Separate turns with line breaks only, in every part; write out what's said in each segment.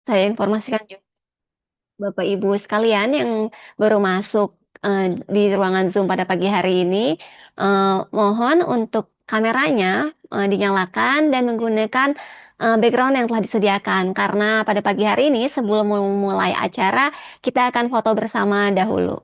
Saya informasikan juga Bapak Ibu sekalian yang baru masuk, di ruangan Zoom pada pagi hari ini, mohon untuk kameranya, dinyalakan dan menggunakan, background yang telah disediakan. Karena pada pagi hari ini sebelum memulai acara, kita akan foto bersama dahulu.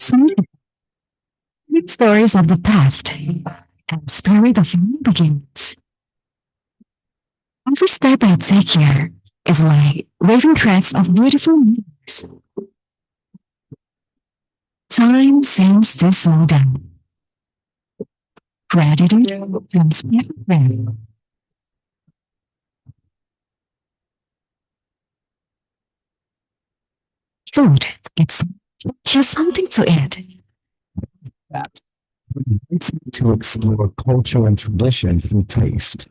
Some stories of the past and spirit of new begins. Every step I take here is like living threads of beautiful memories. Time seems to slow down. Gratitude comes everywhere. Food, it's just something to eat.
That invites me to explore culture and tradition through taste.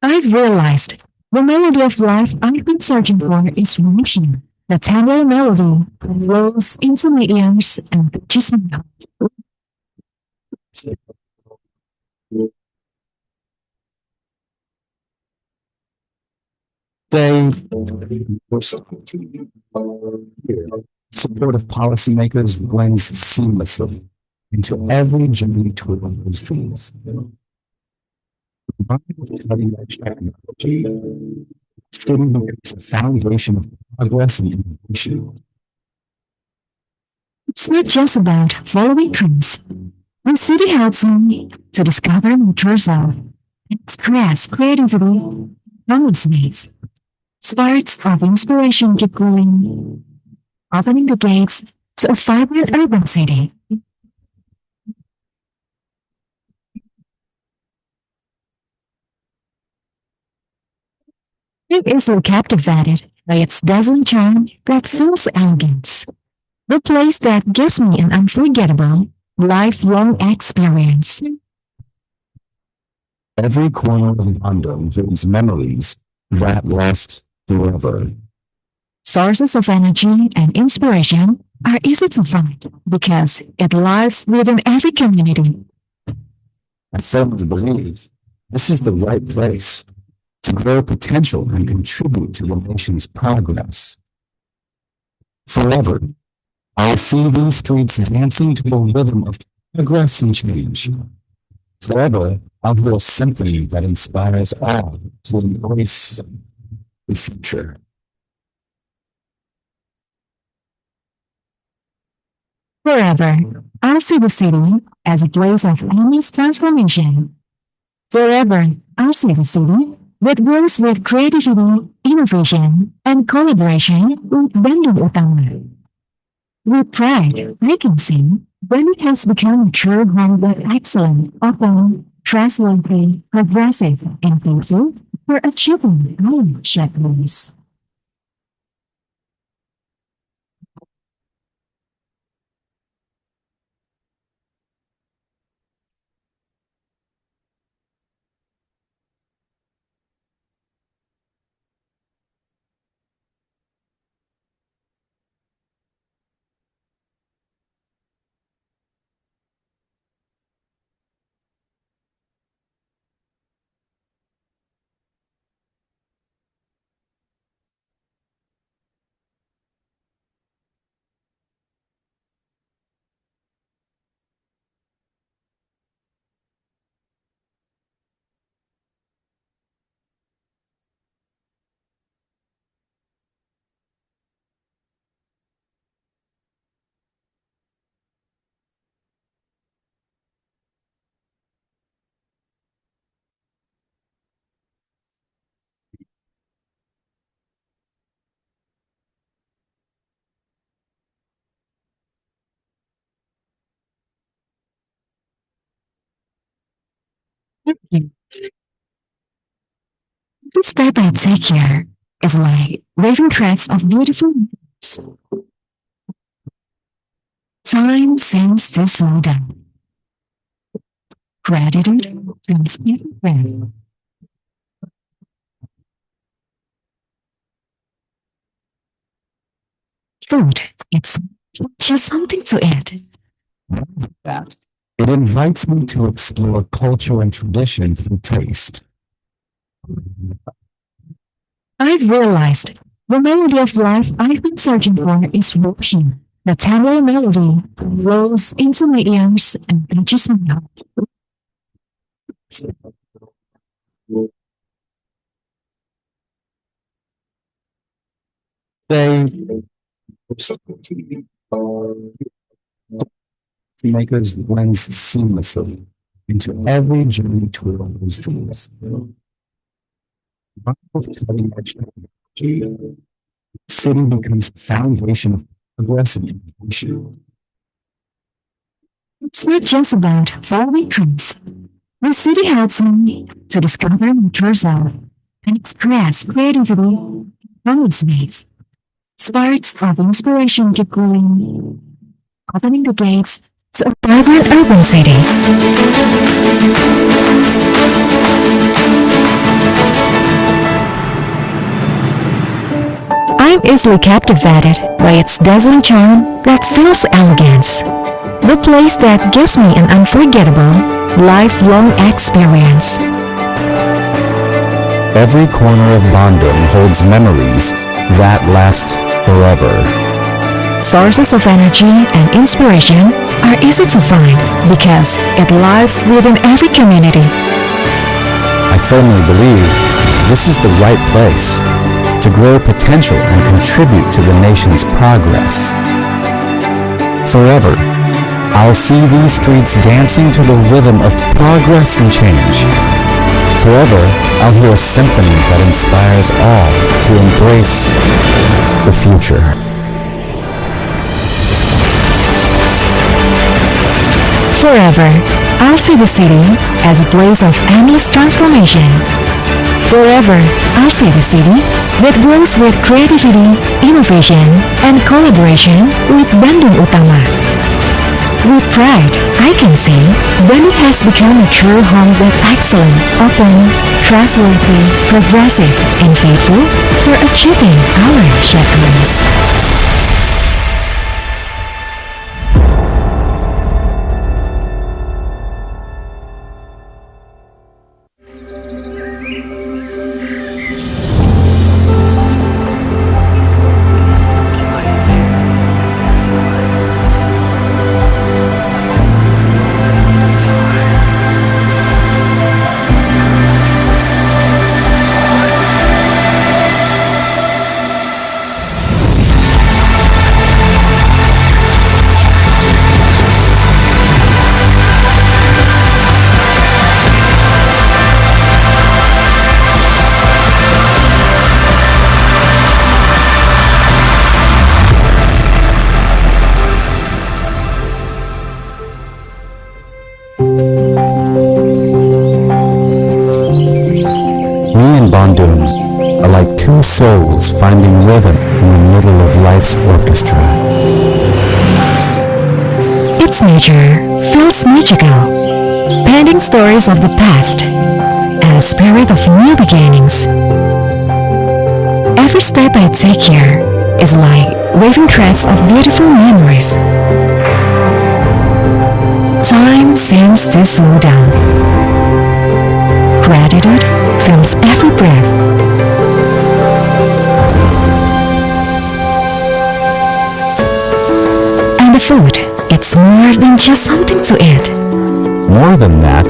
I've realized the melody of life I've been searching for is right here. The tender melody flows into my ears and touches my heart.
They supportive policymakers blends seamlessly into every journey toward those dreams. Combined with cutting-edge technology, fitting is a foundation of progress and innovation.
It's not just about following trends. The city helps me to discover myself and express creativity countless ways. Sparks of inspiration keep growing, opening the gates to a vibrant urban city. I'm easily captivated by its dazzling charm that feels elegance. The place that gives me an unforgettable, lifelong experience.
Every corner of Bandung holds memories that last forever.
Sources of energy and inspiration are easy to find because it lives within every community.
I firmly believe this is the right place to grow potential and contribute to the nation's progress. Forever, I'll see these streets dancing to the rhythm of progress and change. Forever, I'll hear a symphony that inspires all to embrace the future.
Forever, I'll see the city as a place of endless transformation. Forever, I'll see the city that grows with creativity, innovation, and collaboration with Bandung Utama. With pride, I can say when it has become a true home of excellent, open, trustworthy, progressive, and faithful for achieving our shared goals. Every step I take here is like waving threads of beautiful leaves. Time seems to slow down. Gratitude comes everywhere. Food, it's just something to eat.
That it invites me to explore culture and tradition through taste.
I've realized the melody of life I've been searching for is right here. The tender melody flows into my ears and touches my heart.
They makers blends seamlessly into every journey toward those dreams. Cutting edge technology, city becomes the foundation of progress and innovation.
It's not just about following trends. The city helps me to discover yourself and express creativity in countless ways. Sparks of inspiration keep growing, opening the gates to a vibrant urban city. I'm easily captivated by its dazzling charm that feels elegance. The place that gives me an unforgettable, lifelong experience.
Every corner of Bandung holds memories that last forever.
Sources of energy and inspiration are easy to find because it lives within every community.
I firmly believe this is the right place to grow potential and contribute to the nation's progress. Forever, I'll see these streets dancing to the rhythm of progress and change. Forever, I'll hear a symphony that inspires all to embrace the future.
Forever, I'll see the city as a place of endless transformation. Forever, I'll see the city that grows with creativity, innovation, and collaboration with Bandung Utama. With pride, I can say Bandung has become a true home that's excellent, open, trustworthy, progressive, and faithful for achieving our shared dreams.
Me and Bandung are like two souls finding rhythm in the middle of life's orchestra.
Its nature feels magical, painting stories of the past and a spirit of new beginnings. Every step I take here is like waving threads of beautiful memories. Time seems to slow down. Gratitude fills every breath. And the food, it's more than just something to eat.
More than that,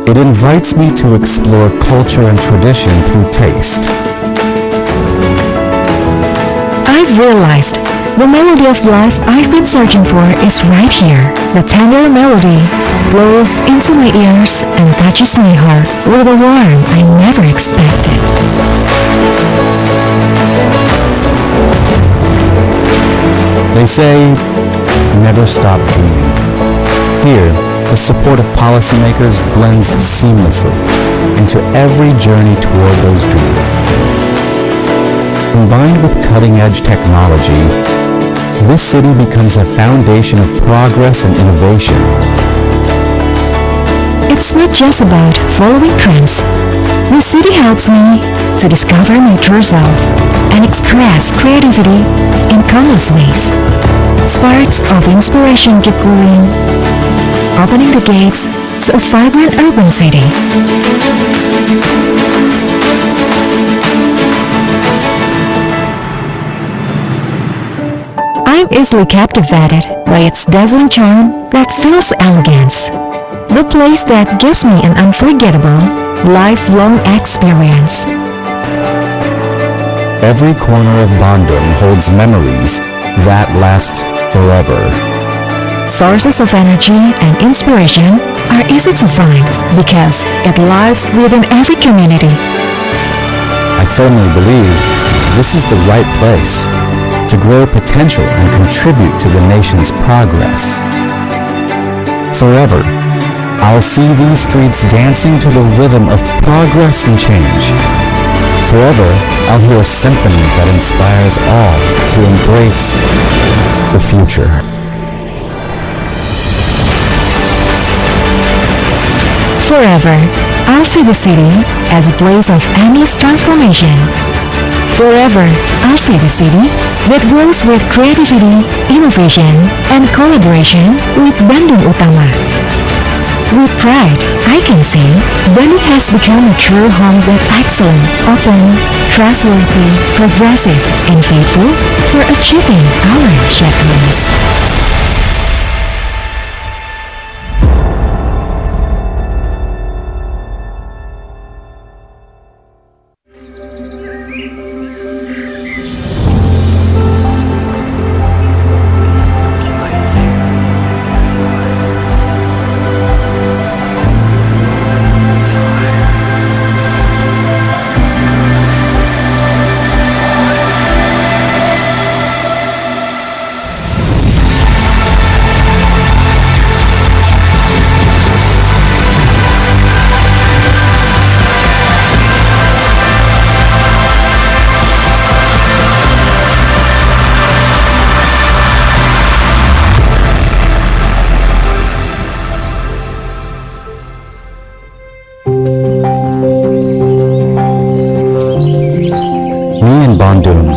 it invites me to explore culture and tradition through taste.
I've realized the melody of life I've been searching for is right here. The tender melody flows into my ears and touches my heart with a warmth I never expected.
They say, never stop dreaming. Here, the support of policymakers blends seamlessly into every journey toward those dreams. Combined with cutting-edge technology, this city becomes a foundation of progress and innovation.
It's not just about following trends. The city helps me to discover my true self and express creativity in countless ways. Sparks of inspiration keep glowing, opening the gates to a vibrant urban city. I'm easily captivated by its dazzling charm that feels elegance. The place that gives me an unforgettable, lifelong experience.
Every corner of Bandung holds memories that last forever.
Sources of energy and inspiration are easy to find because it lives within every community.
I firmly believe this is the right place to grow potential and contribute to the nation's progress. Forever, I'll see these streets dancing to the rhythm of progress and change. Forever, I'll hear a symphony that inspires all to embrace the future.
Forever, I'll see the city as a place of endless transformation. Forever, I'll see the city that grows with creativity, innovation, and collaboration with Bandung Utama. With pride, I can say Bandung has become a true home that's excellent, open, trustworthy, progressive, and faithful for achieving our shared dreams.
and Bandung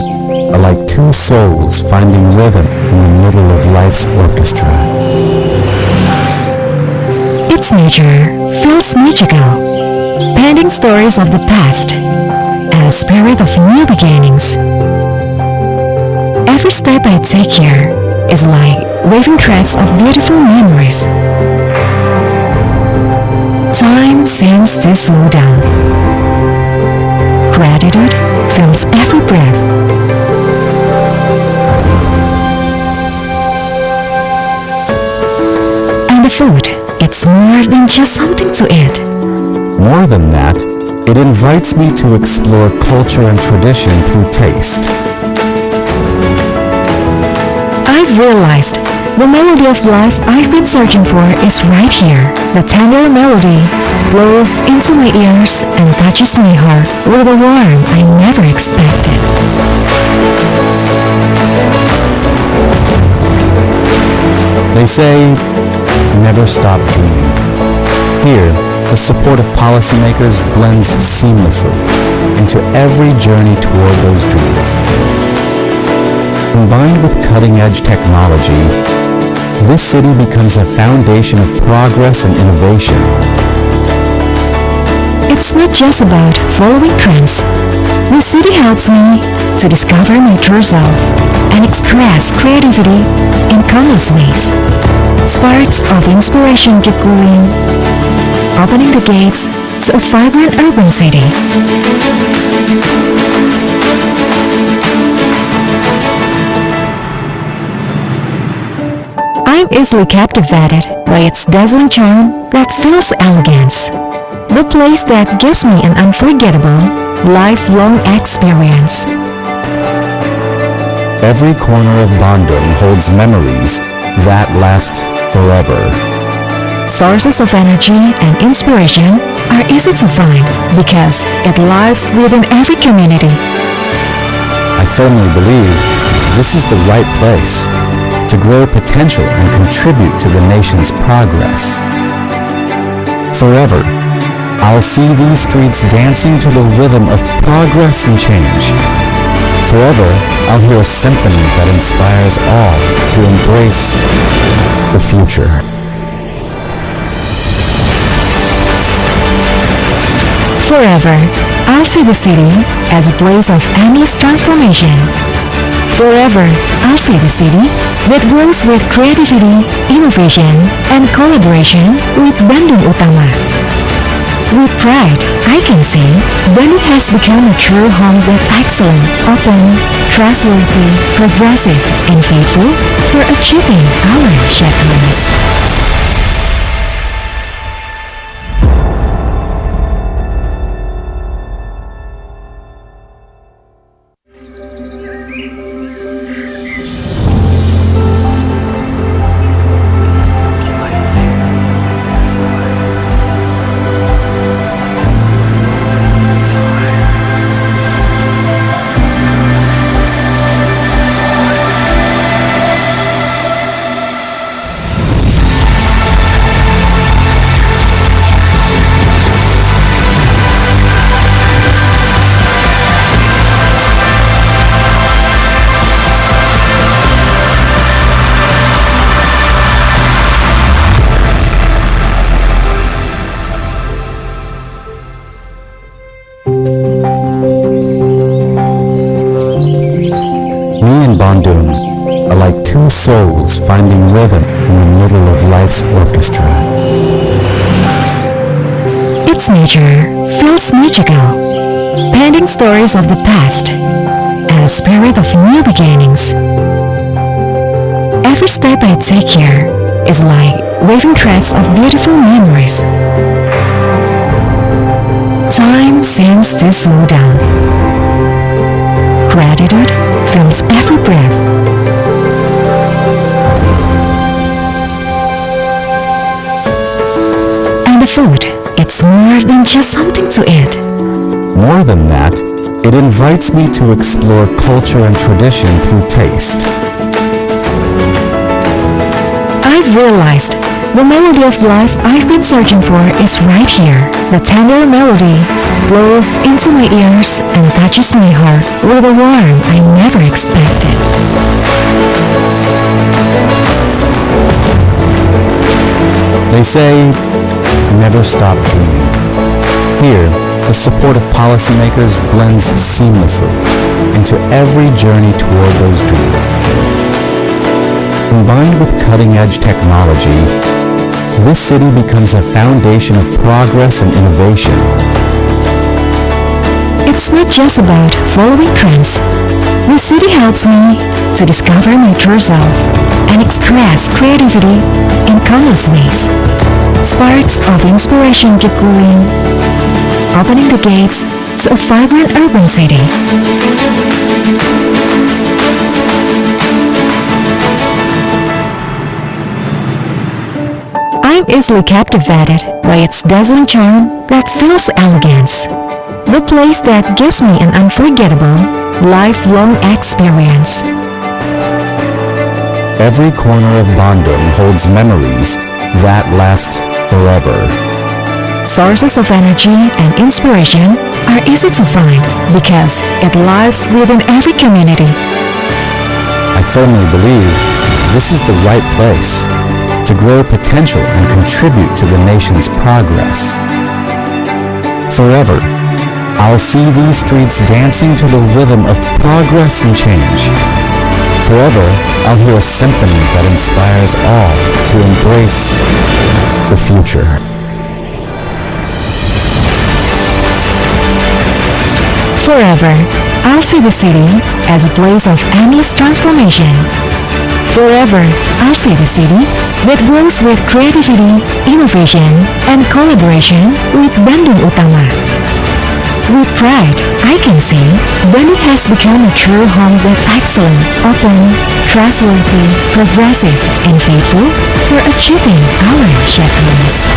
are like two souls finding rhythm in the middle of life's orchestra.
Its nature feels magical, painting stories of the past and a spirit of new beginnings. Every step I take here is like waving threads of beautiful memories. Time seems to slow down. Gratitude fills every breath. And the food, it's more than just something to eat.
More than that, it invites me to explore culture and tradition through taste.
I've realized the melody of life I've been searching for is right here. The tender melody flows into my ears and touches my heart with a warmth I never expected.
They say, never stop dreaming. Here, the support of policymakers blends seamlessly into every journey toward those dreams. Combined with cutting-edge technology, this city becomes a foundation of progress and innovation.
It's not just about following trends. The city helps me to discover my true self and express creativity in countless ways. Sparks of inspiration keep glowing, opening the gates to a vibrant urban city. I'm easily captivated by its dazzling charm that feels elegance. The place that gives me an unforgettable, lifelong experience.
Every corner of Bandung holds memories that last forever.
Sources of energy and inspiration are easy to find because it lives within every community.
I firmly believe this is the right place to grow potential and contribute to the nation's progress. Forever, I'll see these streets dancing to the rhythm of progress and change. Forever, I'll hear a symphony that inspires all to embrace the future.
Forever, I'll see the city as a place of endless transformation. Forever, I'll see the city that grows with creativity, innovation, and collaboration with Bandung Utama. With pride, I can say Bandung has become a true home that's excellent, open, trustworthy, progressive, and faithful for achieving our shared dreams.
Bandung are like two souls finding rhythm in the middle of life's orchestra.
Its nature feels magical, painting stories of the past and a spirit of new beginnings. Every step I take here is like waving threads of beautiful memories. Time seems to slow down. Gratitude fills every breath. And the food, it's more than just something to eat.
More than that, it invites me to explore culture and tradition through taste.
I've realized The melody of life I've been searching for is right here. The tender melody flows into my ears and touches my heart with a warmth I never expected.
They say, never stop dreaming. Here, the support of policymakers blends seamlessly into every journey toward those dreams. Combined with cutting-edge technology, this city becomes a foundation of progress and innovation.
It's not just about following trends. The city helps me to discover my true self and express creativity in countless ways. Sparks of inspiration keep glowing, opening the gates to a vibrant urban city. I'm easily captivated by its dazzling charm that feels elegance. The place that gives me an unforgettable, lifelong experience.
Every corner of Bandung holds memories that last forever.
Sources of energy and inspiration are easy to find because it lives within every community.
I firmly believe this is the right place to grow potential and contribute to the nation's progress. Forever, I'll see these streets dancing to the rhythm of progress and change. Forever, I'll hear a symphony that inspires all to embrace the future.
Forever, I'll see the city as a place of endless transformation. Forever, I'll see the city that grows with creativity, innovation, and collaboration with Bandung Utama. With pride, I can say Bandung has become a true home that's excellent, open, trustworthy, progressive, and faithful for achieving our shared goals.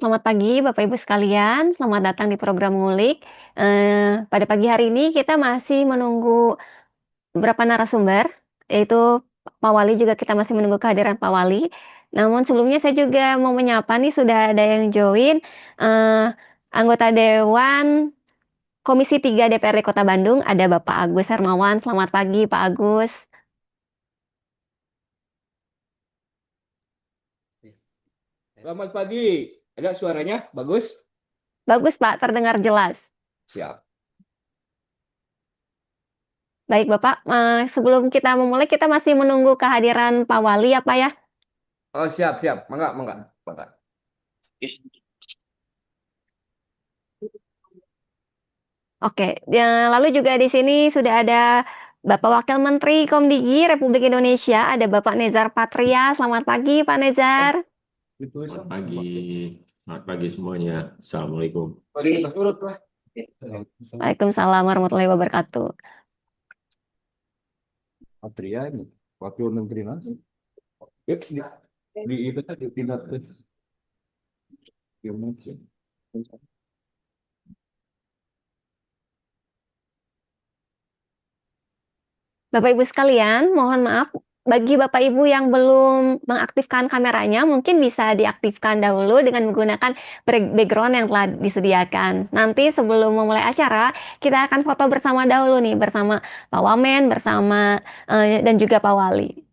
Selamat pagi Bapak Ibu sekalian, selamat datang di program Ngulik. Pada pagi hari ini kita masih menunggu beberapa narasumber, yaitu Pak Wali, juga kita masih menunggu kehadiran Pak Wali. Namun sebelumnya saya juga mau menyapa nih, sudah ada yang join, anggota Dewan Komisi 3 DPRD Kota Bandung, ada Bapak Agus Hermawan. Selamat pagi Pak Agus.
Selamat pagi. Ada suaranya? Bagus?
Bagus Pak, terdengar jelas.
Siap.
Baik Bapak, sebelum kita memulai kita masih menunggu kehadiran Pak Wali ya Pak ya.
Oh, siap. Mangga.
Oke, ya, lalu juga di sini sudah ada Bapak Wakil Menteri Komdigi Republik Indonesia, ada Bapak Nezar Patria. Selamat pagi, Pak Nezar.
Selamat pagi. Selamat pagi semuanya. Assalamualaikum.
Pagi kita urut lah.
Waalaikumsalam warahmatullahi wabarakatuh.
Patria ini wakil menteri nanti. Ya, di itu tadi pindah ke Indonesia.
Bapak Ibu sekalian, mohon maaf bagi Bapak Ibu yang belum mengaktifkan kameranya, mungkin bisa diaktifkan dahulu dengan menggunakan background yang telah disediakan. Nanti sebelum memulai acara, kita akan foto bersama dahulu nih, bersama Pak Wamen, bersama dan juga Pak Wali.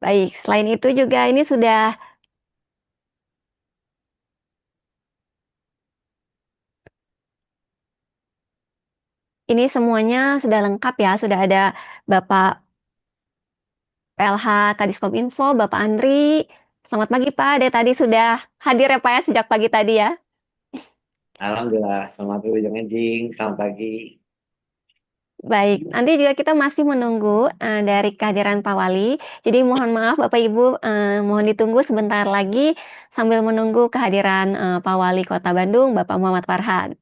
Baik, selain itu juga ini semuanya sudah lengkap ya, sudah ada Bapak PLH Kadiskom Info, Bapak Andri. Selamat pagi Pak, dari tadi sudah hadir ya Pak ya sejak pagi tadi ya.
Alhamdulillah, selamat pagi Jeng Enjing, selamat pagi.
Baik, nanti juga kita masih menunggu dari kehadiran Pak Wali. Jadi mohon maaf Bapak Ibu, mohon ditunggu sebentar lagi sambil menunggu kehadiran Pak Wali Kota Bandung, Bapak Muhammad Farhan.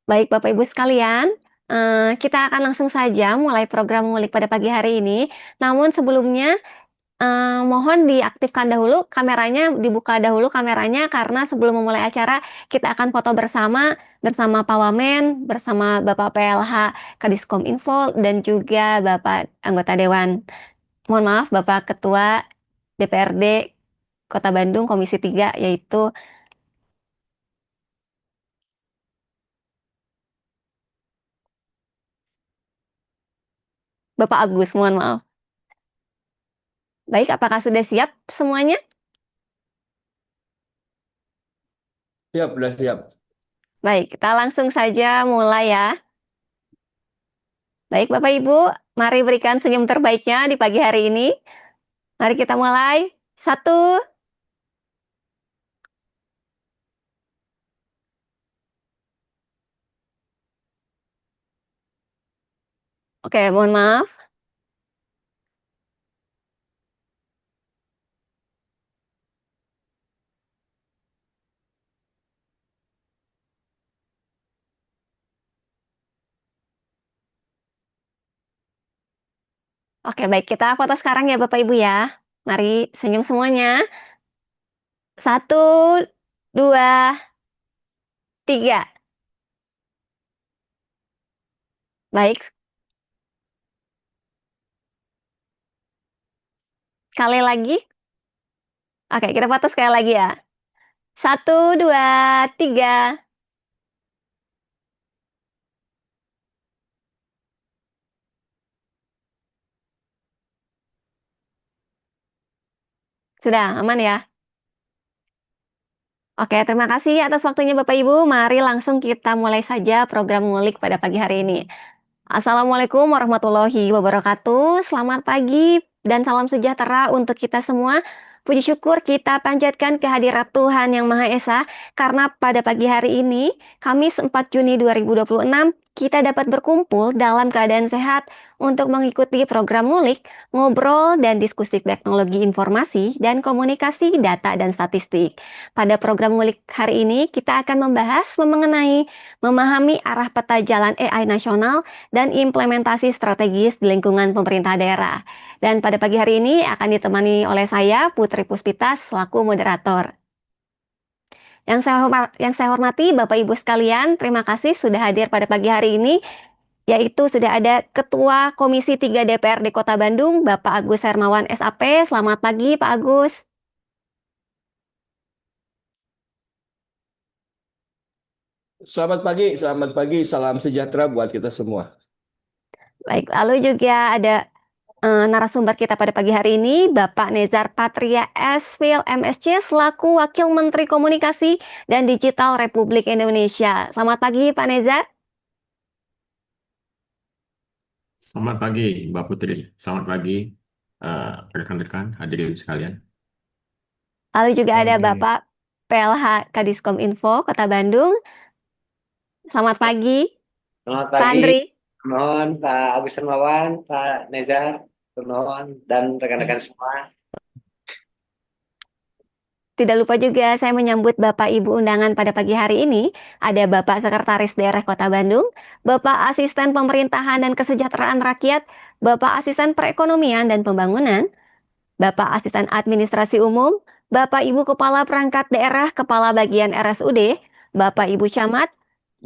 Baik Bapak Ibu sekalian, kita akan langsung saja mulai program ngulik pada pagi hari ini. Namun sebelumnya mohon diaktifkan dahulu kameranya, dibuka dahulu kameranya karena sebelum memulai acara kita akan foto bersama Pak Wamen, bersama Bapak PLH Kadiskom Info dan juga Bapak anggota Dewan. Mohon maaf Bapak Ketua DPRD Kota Bandung Komisi 3 yaitu Bapak Agus, mohon maaf. Baik, apakah sudah siap semuanya?
Siap, udah siap.
Baik, kita langsung saja mulai ya. Baik, Bapak Ibu, mari berikan senyum terbaiknya di pagi hari ini. Mari kita mulai. Satu, oke, mohon maaf. Oke, baik, kita foto sekarang ya Bapak Ibu ya. Mari senyum semuanya. Satu, dua, tiga. Baik, sekali lagi. Oke, kita foto sekali lagi ya. Satu, dua, tiga. Sudah aman ya? Oke, terima kasih atas waktunya Bapak Ibu. Mari langsung kita mulai saja program ngulik pada pagi hari ini. Assalamualaikum warahmatullahi wabarakatuh. Selamat pagi dan salam sejahtera untuk kita semua. Puji syukur kita panjatkan kehadirat Tuhan Yang Maha Esa karena pada pagi hari ini, Kamis 4 Juni 2026, kita dapat berkumpul dalam keadaan sehat untuk mengikuti program ngulik, ngobrol, dan diskusi teknologi informasi dan komunikasi data dan statistik. Pada program ngulik hari ini, kita akan membahas mengenai memahami arah peta jalan AI nasional dan implementasi strategis di lingkungan pemerintah daerah. Dan pada pagi hari ini akan ditemani oleh saya, Putri Puspitas, selaku moderator. Yang saya hormati Bapak Ibu sekalian, terima kasih sudah hadir pada pagi hari ini, yaitu sudah ada Ketua Komisi 3 DPRD Kota Bandung, Bapak Agus Hermawan SAP. Selamat pagi, Pak Agus.
Selamat pagi, salam sejahtera buat kita semua.
Baik, lalu juga ada narasumber kita pada pagi hari ini, Bapak Nezar Patria Esfil MSC, selaku Wakil Menteri Komunikasi dan Digital Republik Indonesia. Selamat pagi, Pak Nezar.
Selamat pagi, Mbak Putri. Selamat pagi, rekan-rekan hadirin sekalian.
Lalu juga ada
Pagi.
Bapak PLH Kadiskom Info Kota Bandung. Selamat pagi,
Selamat
Pak
pagi,
Andri.
Nuhun, Pak Agus Hermawan, Pak Nezar, Nuhun, dan rekan-rekan semua.
Tidak lupa juga saya menyambut Bapak Ibu undangan pada pagi hari ini. Ada Bapak Sekretaris Daerah Kota Bandung, Bapak Asisten Pemerintahan dan Kesejahteraan Rakyat, Bapak Asisten Perekonomian dan Pembangunan, Bapak Asisten Administrasi Umum, Bapak Ibu Kepala Perangkat Daerah, Kepala Bagian RSUD, Bapak Ibu Camat,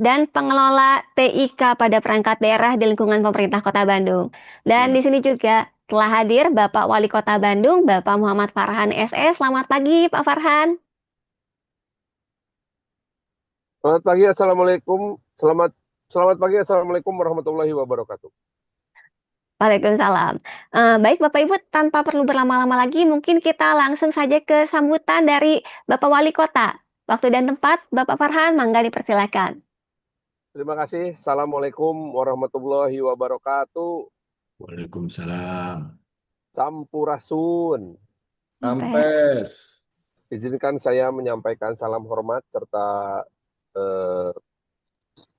dan pengelola TIK pada perangkat daerah di lingkungan pemerintah Kota Bandung. Dan di sini juga telah hadir Bapak Wali Kota Bandung, Bapak Muhammad Farhan SE. Selamat pagi, Pak Farhan.
Selamat pagi, Assalamualaikum. Selamat pagi, Assalamualaikum warahmatullahi wabarakatuh.
Waalaikumsalam. Baik Bapak Ibu, tanpa perlu berlama-lama lagi, mungkin kita langsung saja ke sambutan dari Bapak Wali Kota. Waktu dan tempat, Bapak Farhan, mangga dipersilakan.
Terima kasih. Assalamualaikum warahmatullahi wabarakatuh.
Waalaikumsalam.
Sampurasun.
Ampes.
Izinkan saya menyampaikan salam hormat serta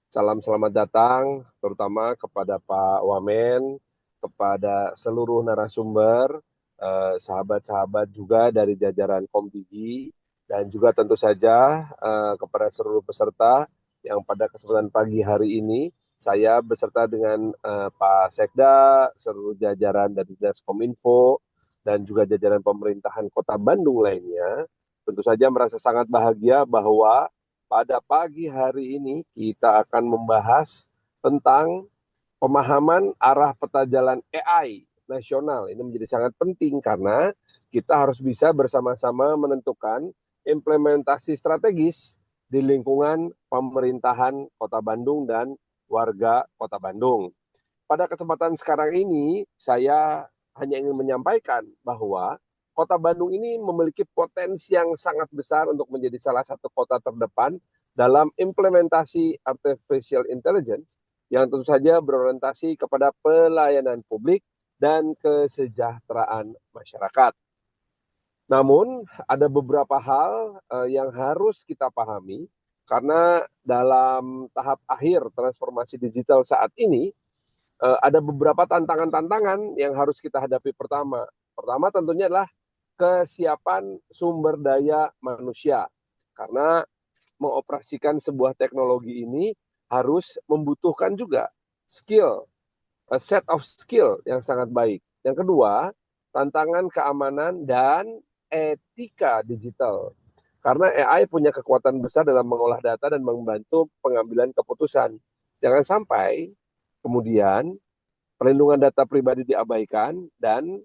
salam selamat datang, terutama kepada Pak Wamen, kepada seluruh narasumber, sahabat-sahabat juga dari jajaran Kompigi, dan juga tentu saja kepada seluruh peserta yang pada kesempatan pagi hari ini saya beserta dengan Pak Sekda, seluruh jajaran dari Dinas Kominfo, dan juga jajaran pemerintahan Kota Bandung lainnya, tentu saja merasa sangat bahagia bahwa pada pagi hari ini kita akan membahas tentang pemahaman arah peta jalan AI nasional. Ini menjadi sangat penting karena kita harus bisa bersama-sama menentukan implementasi strategis di lingkungan pemerintahan Kota Bandung dan warga Kota Bandung. Pada kesempatan sekarang ini, saya hanya ingin menyampaikan bahwa Kota Bandung ini memiliki potensi yang sangat besar untuk menjadi salah satu kota terdepan dalam implementasi artificial intelligence yang tentu saja berorientasi kepada pelayanan publik dan kesejahteraan masyarakat. Namun, ada beberapa hal yang harus kita pahami, karena dalam tahap akhir transformasi digital saat ini, ada beberapa tantangan-tantangan yang harus kita hadapi pertama. Pertama tentunya adalah kesiapan sumber daya manusia. Karena mengoperasikan sebuah teknologi ini harus membutuhkan juga skill, a set of skill yang sangat baik. Yang kedua, tantangan keamanan dan etika digital. Karena AI punya kekuatan besar dalam mengolah data dan membantu pengambilan keputusan. Jangan sampai kemudian perlindungan data pribadi diabaikan dan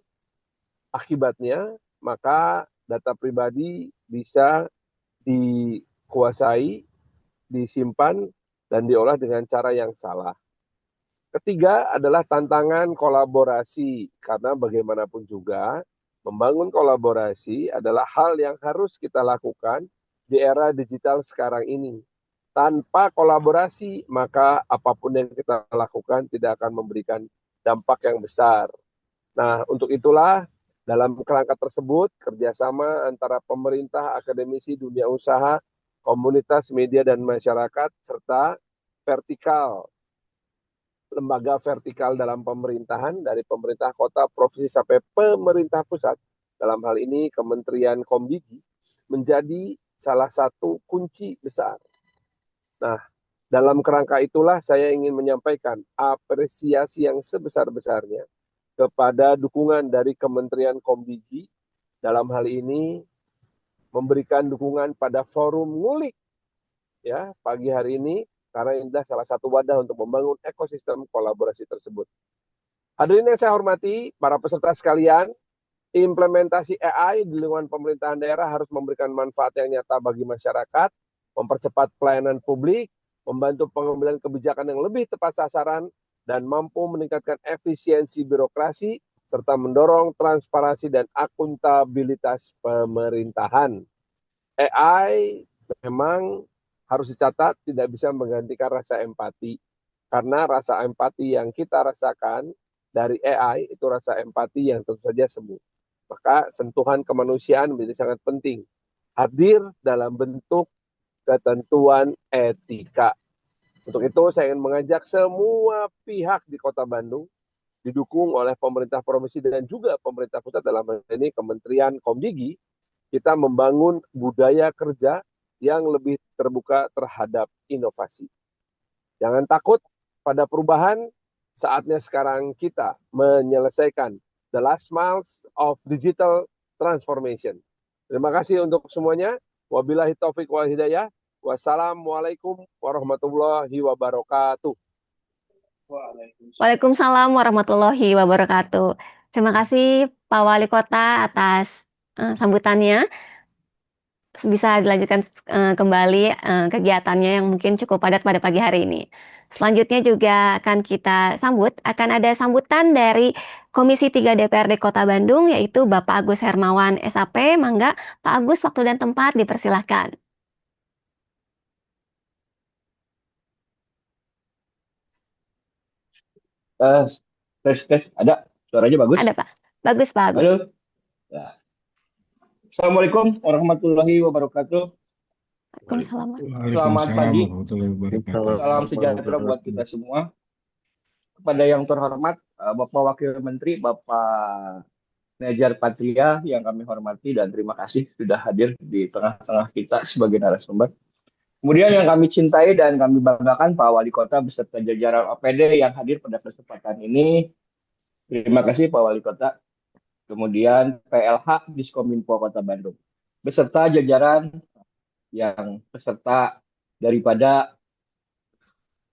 akibatnya maka data pribadi bisa dikuasai, disimpan, dan diolah dengan cara yang salah. Ketiga adalah tantangan kolaborasi, karena bagaimanapun juga membangun kolaborasi adalah hal yang harus kita lakukan di era digital sekarang ini. Tanpa kolaborasi, maka apapun yang kita lakukan tidak akan memberikan dampak yang besar. Nah, untuk itulah dalam kerangka tersebut, kerjasama antara pemerintah, akademisi, dunia usaha, komunitas, media, dan masyarakat, serta vertikal, lembaga vertikal dalam pemerintahan, dari pemerintah kota, provinsi, sampai pemerintah pusat, dalam hal ini Kementerian Kombigi, menjadi salah satu kunci besar. Nah, dalam kerangka itulah saya ingin menyampaikan apresiasi yang sebesar-besarnya kepada dukungan dari Kementerian Kombigi dalam hal ini memberikan dukungan pada forum ngulik ya pagi hari ini, karena ini adalah salah satu wadah untuk membangun ekosistem kolaborasi tersebut. Hadirin yang saya hormati, para peserta sekalian, implementasi AI di lingkungan pemerintahan daerah harus memberikan manfaat yang nyata bagi masyarakat, mempercepat pelayanan publik, membantu pengambilan kebijakan yang lebih tepat sasaran, dan mampu meningkatkan efisiensi birokrasi, serta mendorong transparansi dan akuntabilitas pemerintahan. AI memang harus dicatat tidak bisa menggantikan rasa empati, karena rasa empati yang kita rasakan dari AI itu rasa empati yang tentu saja semu. Maka sentuhan kemanusiaan menjadi sangat penting, hadir dalam bentuk ketentuan etika. Untuk itu saya ingin mengajak semua pihak di Kota Bandung, didukung oleh pemerintah provinsi dan juga pemerintah pusat, dalam hal ini Kementerian Kombigi, kita membangun budaya kerja yang lebih terbuka terhadap inovasi. Jangan takut pada perubahan, saatnya sekarang kita menyelesaikan the last miles of digital transformation. Terima kasih untuk semuanya. Wabillahi taufiq wal hidayah. Wassalamualaikum warahmatullahi wabarakatuh.
Waalaikumsalam warahmatullahi wabarakatuh. Terima kasih Pak Wali Kota atas sambutannya. Bisa dilanjutkan kembali kegiatannya yang mungkin cukup padat pada pagi hari ini. Selanjutnya juga akan kita akan ada sambutan dari Komisi 3 DPRD Kota Bandung, yaitu Bapak Agus Hermawan SAP. Mangga, Pak Agus, waktu dan tempat dipersilahkan.
Tes, ada suaranya bagus?
Ada Pak, bagus Pak Agus.
Halo. Ya. Assalamualaikum warahmatullahi wabarakatuh.
Waalaikumsalam.
Selamat pagi.
warahmatullahi wabarakatuh.
Salam sejahtera buat kita semua. Kepada yang terhormat Bapak Wakil Menteri, Bapak Nejar Patria yang kami hormati dan terima kasih sudah hadir di tengah-tengah kita sebagai narasumber. Kemudian yang kami cintai dan kami banggakan Pak Wali Kota beserta jajaran OPD yang hadir pada kesempatan ini. Terima kasih Pak Wali Kota. Kemudian PLH Diskominfo Kota Bandung. Beserta jajaran yang peserta daripada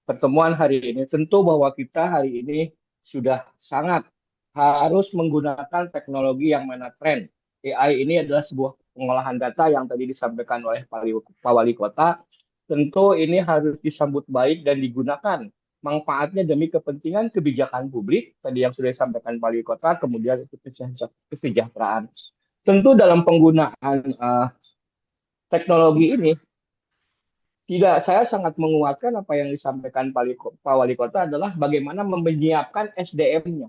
pertemuan hari ini. Tentu bahwa kita hari ini sudah sangat harus menggunakan teknologi yang mana tren. AI ini adalah sebuah pengolahan data yang tadi disampaikan oleh Pak Wali Kota. Tentu ini harus disambut baik dan digunakan manfaatnya demi kepentingan kebijakan publik, tadi yang sudah disampaikan Pak Wali Kota, kemudian kesejahteraan. Tentu dalam penggunaan teknologi ini, tidak, saya sangat menguatkan apa yang disampaikan Pak Wali Kota adalah bagaimana menyiapkan SDM-nya.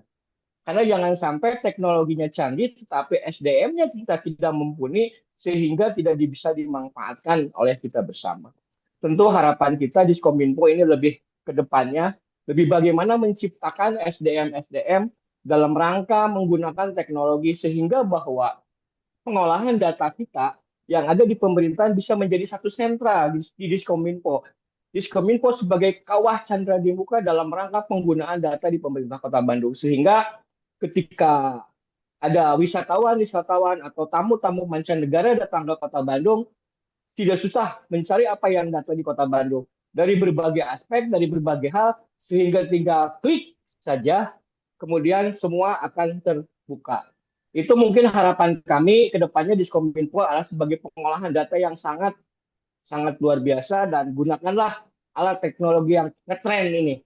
Karena jangan sampai teknologinya canggih, tetapi SDM-nya kita tidak mumpuni sehingga tidak bisa dimanfaatkan oleh kita bersama. Tentu harapan kita di Kominfo ini lebih ke depannya, lebih bagaimana menciptakan SDM-SDM dalam rangka menggunakan teknologi sehingga bahwa pengolahan data kita yang ada di pemerintahan bisa menjadi satu sentra di Diskominfo. Diskominfo sebagai kawah candra di muka dalam rangka penggunaan data di pemerintah Kota Bandung. Sehingga ketika ada wisatawan atau tamu-tamu mancanegara datang ke Kota Bandung, tidak susah mencari apa yang data di Kota Bandung. Dari berbagai aspek, dari berbagai hal, sehingga tinggal klik saja, kemudian semua akan terbuka. Itu mungkin harapan kami ke depannya di Diskominfo adalah sebagai pengolahan data yang sangat sangat luar biasa dan gunakanlah alat teknologi yang ngetren ini.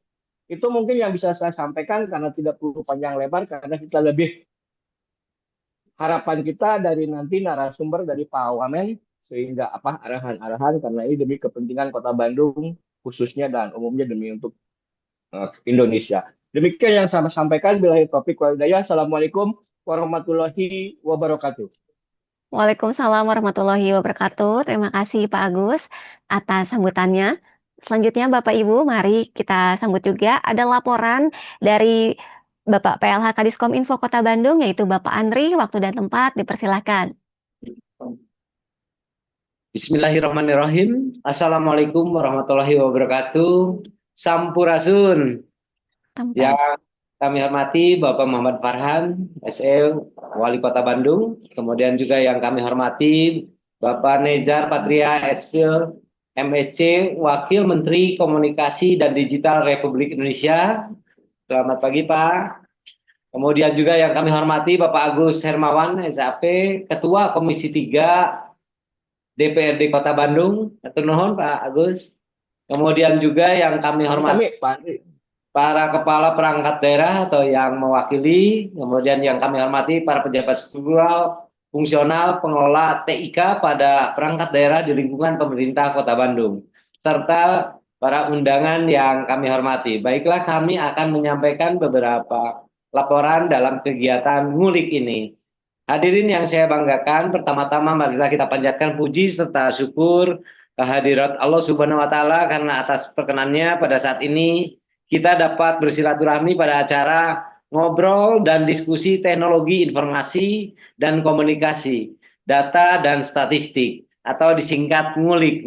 Itu mungkin yang bisa saya sampaikan karena tidak perlu panjang lebar karena kita lebih harapan kita dari nanti narasumber dari Pak Wamen sehingga apa arahan-arahan karena ini demi kepentingan Kota Bandung khususnya dan umumnya demi untuk Indonesia. Demikian yang saya sampaikan. Billahi taufiq wal hidayah. Assalamualaikum warahmatullahi wabarakatuh.
Waalaikumsalam warahmatullahi wabarakatuh. Terima kasih Pak Agus atas sambutannya. Selanjutnya Bapak Ibu, mari kita sambut juga ada laporan dari Bapak PLH Kadiskominfo Kota Bandung, yaitu Bapak Andri. Waktu dan tempat dipersilahkan.
Bismillahirrahmanirrahim. Assalamualaikum warahmatullahi wabarakatuh. Sampurasun. Yang kami hormati Bapak Muhammad Farhan, SE Wali Kota Bandung. Kemudian juga yang kami hormati Bapak Nezar Patria, SPil MSC, Wakil Menteri Komunikasi dan Digital Republik Indonesia. Selamat pagi Pak. Kemudian juga yang kami hormati Bapak Agus Hermawan, SAP, Ketua Komisi 3 DPRD Kota Bandung. Atur nuhun Pak Agus. Kemudian juga yang kami hormati para kepala perangkat daerah atau yang mewakili, kemudian yang kami hormati para pejabat struktural, fungsional, pengelola TIK pada perangkat daerah di lingkungan pemerintah Kota Bandung, serta para undangan yang kami hormati. Baiklah, kami akan menyampaikan beberapa laporan dalam kegiatan ngulik ini. Hadirin yang saya banggakan, pertama-tama marilah kita panjatkan puji serta syukur kehadirat Allah Subhanahu wa Ta'ala karena atas perkenannya pada saat ini kita dapat bersilaturahmi pada acara ngobrol dan diskusi teknologi informasi dan komunikasi, data dan statistik, atau disingkat ngulik.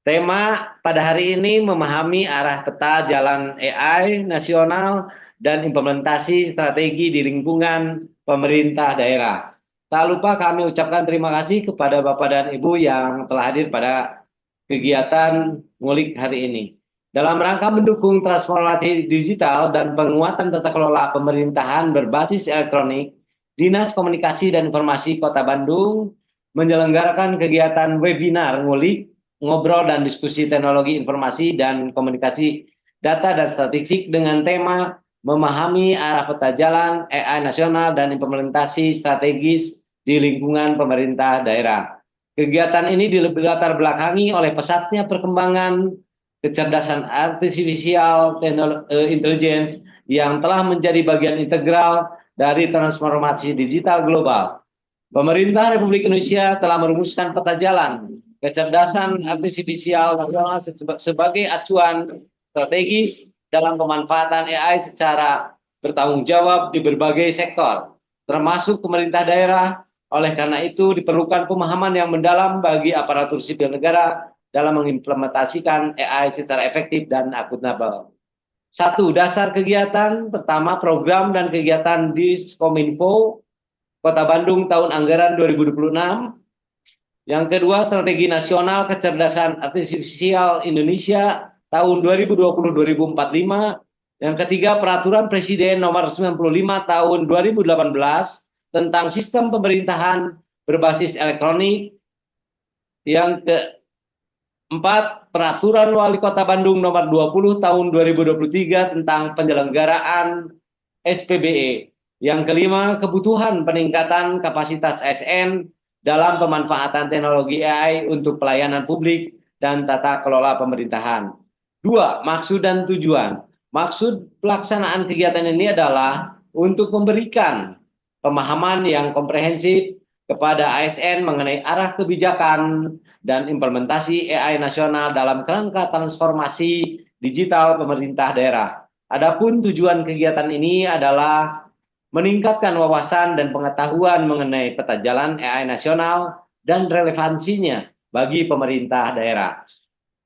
Tema pada hari ini memahami arah peta jalan AI nasional dan implementasi strategi di lingkungan pemerintah daerah. Tak lupa kami ucapkan terima kasih kepada Bapak dan Ibu yang telah hadir pada kegiatan ngulik hari ini. Dalam rangka mendukung transformasi digital dan penguatan tata kelola pemerintahan berbasis elektronik, Dinas Komunikasi dan Informasi Kota Bandung menyelenggarakan kegiatan webinar ngulik, ngobrol dan diskusi teknologi informasi dan komunikasi data dan statistik dengan tema memahami arah peta jalan AI nasional dan implementasi strategis di lingkungan pemerintah daerah. Kegiatan ini dilatar belakangi oleh pesatnya perkembangan kecerdasan artificial intelligence yang telah menjadi bagian integral dari transformasi digital global. Pemerintah Republik Indonesia telah merumuskan peta jalan kecerdasan artificial sebagai acuan strategis dalam pemanfaatan AI secara bertanggung jawab di berbagai sektor, termasuk pemerintah daerah. Oleh karena itu, diperlukan pemahaman yang mendalam bagi aparatur sipil negara dalam mengimplementasikan AI secara efektif dan akuntabel. 1. Dasar kegiatan. Pertama, program dan kegiatan Diskominfo Kota Bandung tahun anggaran 2026. Yang kedua, strategi nasional kecerdasan artificial Indonesia tahun 2020-2045. Yang ketiga, peraturan Presiden nomor 95 tahun 2018 tentang sistem pemerintahan berbasis elektronik. Yang keempat, peraturan Wali Kota Bandung nomor 20 tahun 2023 tentang penyelenggaraan SPBE. Yang kelima, kebutuhan peningkatan kapasitas SN dalam pemanfaatan teknologi AI untuk pelayanan publik dan tata kelola pemerintahan. 2. Maksud dan tujuan. Maksud pelaksanaan kegiatan ini adalah untuk memberikan pemahaman yang komprehensif kepada ASN mengenai arah kebijakan dan implementasi AI nasional dalam kerangka transformasi digital pemerintah daerah. Adapun tujuan kegiatan ini adalah meningkatkan wawasan dan pengetahuan mengenai peta jalan AI nasional dan relevansinya bagi pemerintah daerah.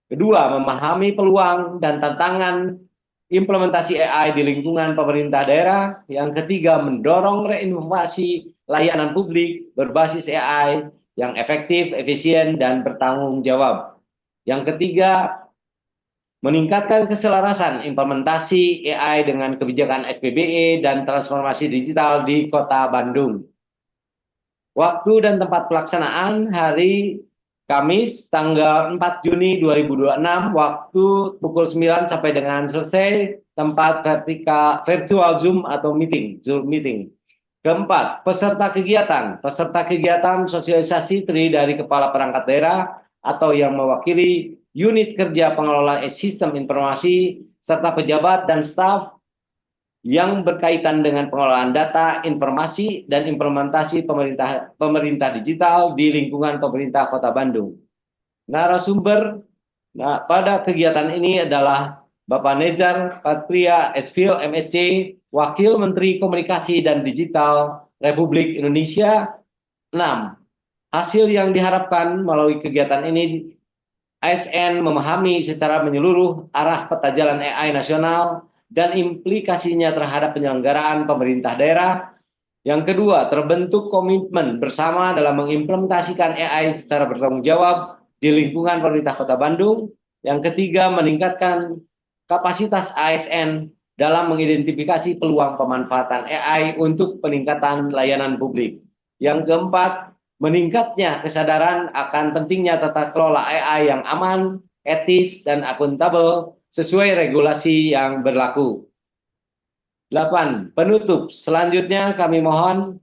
Kedua, memahami peluang dan tantangan implementasi AI di lingkungan pemerintah daerah. Yang ketiga, mendorong reinovasi layanan publik berbasis AI yang efektif, efisien, dan bertanggung jawab. Yang ketiga, meningkatkan keselarasan implementasi AI dengan kebijakan SPBE dan transformasi digital di Kota Bandung. Waktu dan tempat pelaksanaan hari Kamis tanggal 4 Juni 2026, waktu pukul 9 sampai dengan selesai, tempat virtual Zoom atau Zoom meeting. Keempat, peserta kegiatan sosialisasi terdiri dari kepala perangkat daerah atau yang mewakili unit kerja pengelola sistem informasi, serta pejabat dan staf yang berkaitan dengan pengelolaan data, informasi, dan implementasi pemerintah digital di lingkungan pemerintah Kota Bandung. Narasumber pada kegiatan ini adalah Bapak Nezar Patria Esfil MSc, Wakil Menteri Komunikasi dan Digital Republik Indonesia. 6. Hasil yang diharapkan melalui kegiatan ini, ASN memahami secara menyeluruh arah peta jalan AI nasional dan implikasinya terhadap penyelenggaraan pemerintah daerah. Yang kedua, terbentuk komitmen bersama dalam mengimplementasikan AI secara bertanggung jawab di lingkungan pemerintah Kota Bandung. Yang ketiga, meningkatkan kapasitas ASN dalam mengidentifikasi peluang pemanfaatan AI untuk peningkatan layanan publik. Yang keempat, meningkatnya kesadaran akan pentingnya tata kelola AI yang aman, etis, dan akuntabel sesuai regulasi yang berlaku. 8. Penutup. Selanjutnya kami mohon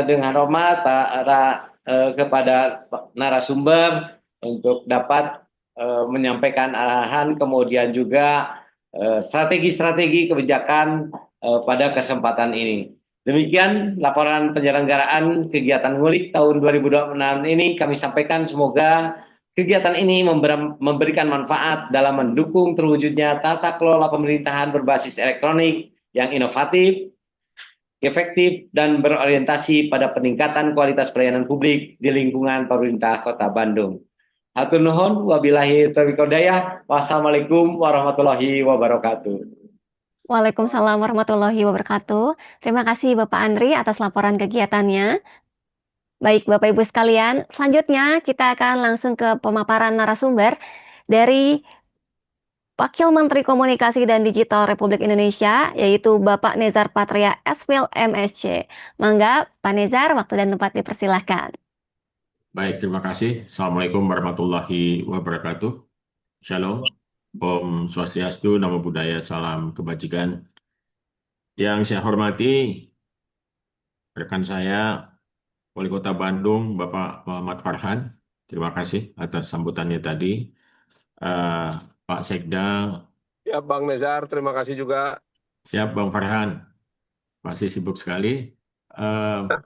dengan hormat kepada narasumber untuk dapat menyampaikan arahan, kemudian juga strategi-strategi kebijakan pada kesempatan ini. Demikian laporan penyelenggaraan kegiatan ngulik tahun 2026 ini kami sampaikan. Semoga kegiatan ini memberikan manfaat dalam mendukung terwujudnya tata kelola pemerintahan berbasis elektronik yang inovatif, efektif, dan berorientasi pada peningkatan kualitas pelayanan publik di lingkungan pemerintah Kota Bandung. Hatur nuhun, wabillahi taufiq wal. Wassalamualaikum warahmatullahi wabarakatuh.
Waalaikumsalam warahmatullahi wabarakatuh. Terima kasih Bapak Andri atas laporan kegiatannya. Baik Bapak Ibu sekalian, selanjutnya kita akan langsung ke pemaparan narasumber dari Wakil Menteri Komunikasi dan Digital Republik Indonesia, yaitu Bapak Nezar Patria Esfil MSc. Mangga, Pak Nezar, waktu dan tempat dipersilahkan.
Baik, terima kasih. Assalamualaikum warahmatullahi wabarakatuh. Shalom. Om Swastiastu, Namo Buddhaya, salam kebajikan. Yang saya hormati rekan saya, Wali Kota Bandung, Bapak Muhammad Farhan. Terima kasih atas sambutannya tadi. Pak Sekda.
Ya, Bang Nezar, terima kasih juga.
Siap, Bang Farhan. Masih sibuk sekali.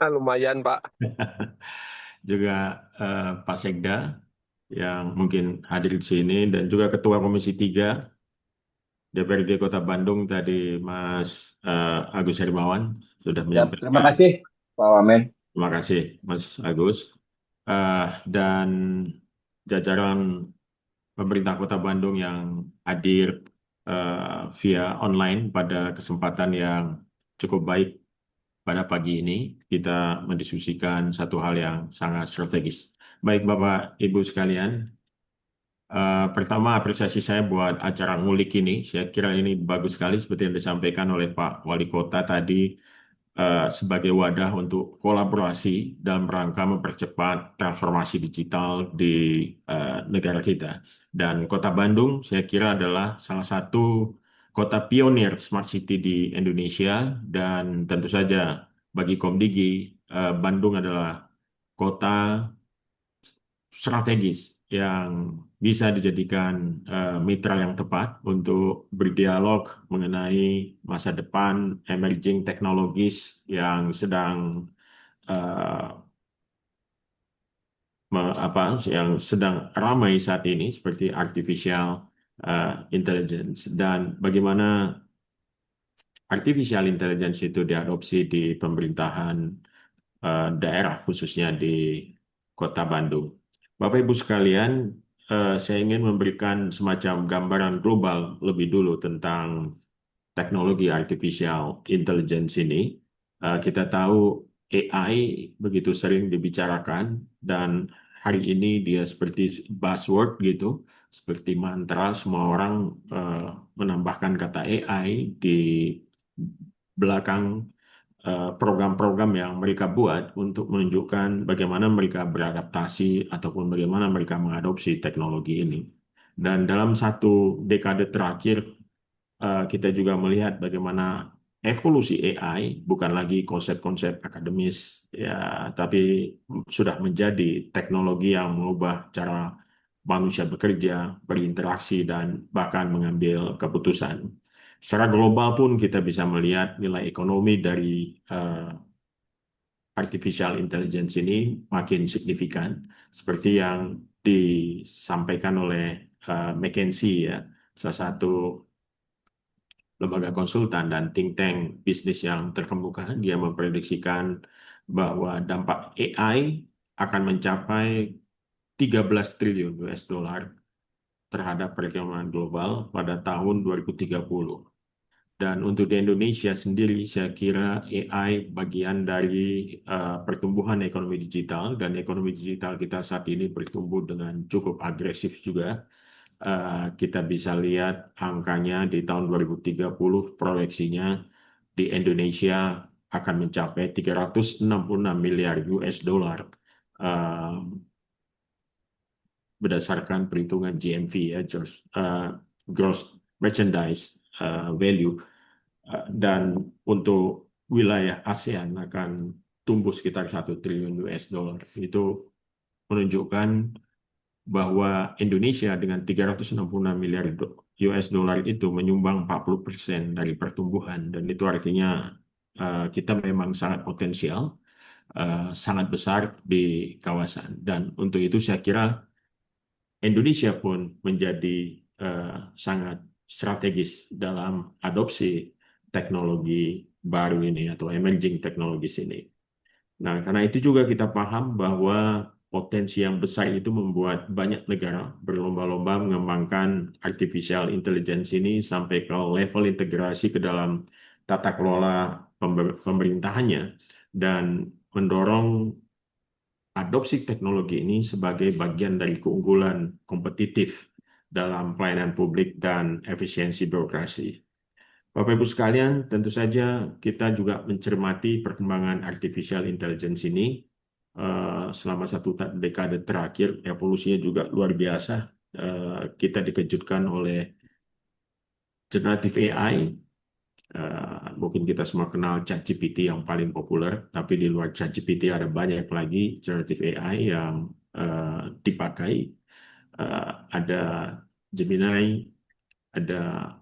Lumayan, Pak.
Juga Pak Sekda yang mungkin hadir di sini, dan juga Ketua Komisi 3 DPRD Kota Bandung tadi, Mas Agus Hermawan, sudah menyampaikan.
Terima kasih, Pak Wamen.
Terima kasih, Mas Agus. Dan jajaran pemerintah Kota Bandung yang hadir via online pada kesempatan yang cukup baik pada pagi ini. Kita mendiskusikan satu hal yang sangat strategis. Baik Bapak Ibu sekalian, pertama apresiasi saya buat acara ngulik ini. Saya kira ini bagus sekali seperti yang disampaikan oleh Pak Wali Kota tadi, sebagai wadah untuk kolaborasi dalam rangka mempercepat transformasi digital di negara kita. Dan Kota Bandung saya kira adalah salah satu kota pionir Smart City di Indonesia, dan tentu saja bagi Komdigi, Bandung adalah kota strategis yang bisa dijadikan mitra yang tepat untuk berdialog mengenai masa depan emerging teknologis yang sedang eh, yang sedang ramai saat ini seperti artificial intelligence dan bagaimana artificial intelligence itu diadopsi di pemerintahan daerah khususnya di Kota Bandung. Bapak Ibu sekalian, saya ingin memberikan semacam gambaran global lebih dulu tentang teknologi artificial intelligence ini. Kita tahu AI begitu sering dibicarakan dan hari ini dia seperti buzzword gitu, seperti mantra semua orang menambahkan kata AI di belakang program-program yang mereka buat untuk menunjukkan bagaimana mereka beradaptasi ataupun bagaimana mereka mengadopsi teknologi ini. Dan dalam satu dekade terakhir, kita juga melihat bagaimana evolusi AI bukan lagi konsep-konsep akademis, ya, tapi sudah menjadi teknologi yang mengubah cara manusia bekerja, berinteraksi, dan bahkan mengambil keputusan. Secara global pun kita bisa melihat nilai ekonomi dari artificial intelligence ini makin signifikan, seperti yang disampaikan oleh McKinsey, ya, salah satu lembaga konsultan dan think tank bisnis yang terkemuka. Dia memprediksikan bahwa dampak AI akan mencapai 13 triliun US dollar terhadap perekonomian global pada tahun 2030. Dan untuk di Indonesia sendiri, saya kira AI bagian dari pertumbuhan ekonomi digital, dan ekonomi digital kita saat ini bertumbuh dengan cukup agresif juga. Kita bisa lihat angkanya di tahun 2030, proyeksinya di Indonesia akan mencapai 366 miliar US dollar berdasarkan perhitungan GMV, ya, Gross Merchandise Value. Dan untuk wilayah ASEAN akan tumbuh sekitar 1 triliun US dollar. Itu menunjukkan bahwa Indonesia dengan 366 miliar US dollar itu menyumbang 40% dari pertumbuhan, dan itu artinya kita memang sangat potensial, sangat besar di kawasan. Dan untuk itu saya kira Indonesia pun menjadi sangat strategis dalam adopsi teknologi baru ini atau emerging teknologis ini. Nah, karena itu juga kita paham bahwa potensi yang besar itu membuat banyak negara berlomba-lomba mengembangkan artificial intelligence ini sampai ke level integrasi ke dalam tata kelola pemerintahannya dan mendorong adopsi teknologi ini sebagai bagian dari keunggulan kompetitif dalam pelayanan publik dan efisiensi birokrasi. Bapak Ibu sekalian, tentu saja kita juga mencermati perkembangan artificial intelligence ini selama satu dekade terakhir. Evolusinya juga luar biasa. Kita dikejutkan oleh generative AI. Mungkin kita semua kenal ChatGPT yang paling populer, tapi di luar ChatGPT ada banyak lagi generative AI yang dipakai. Ada Gemini, ada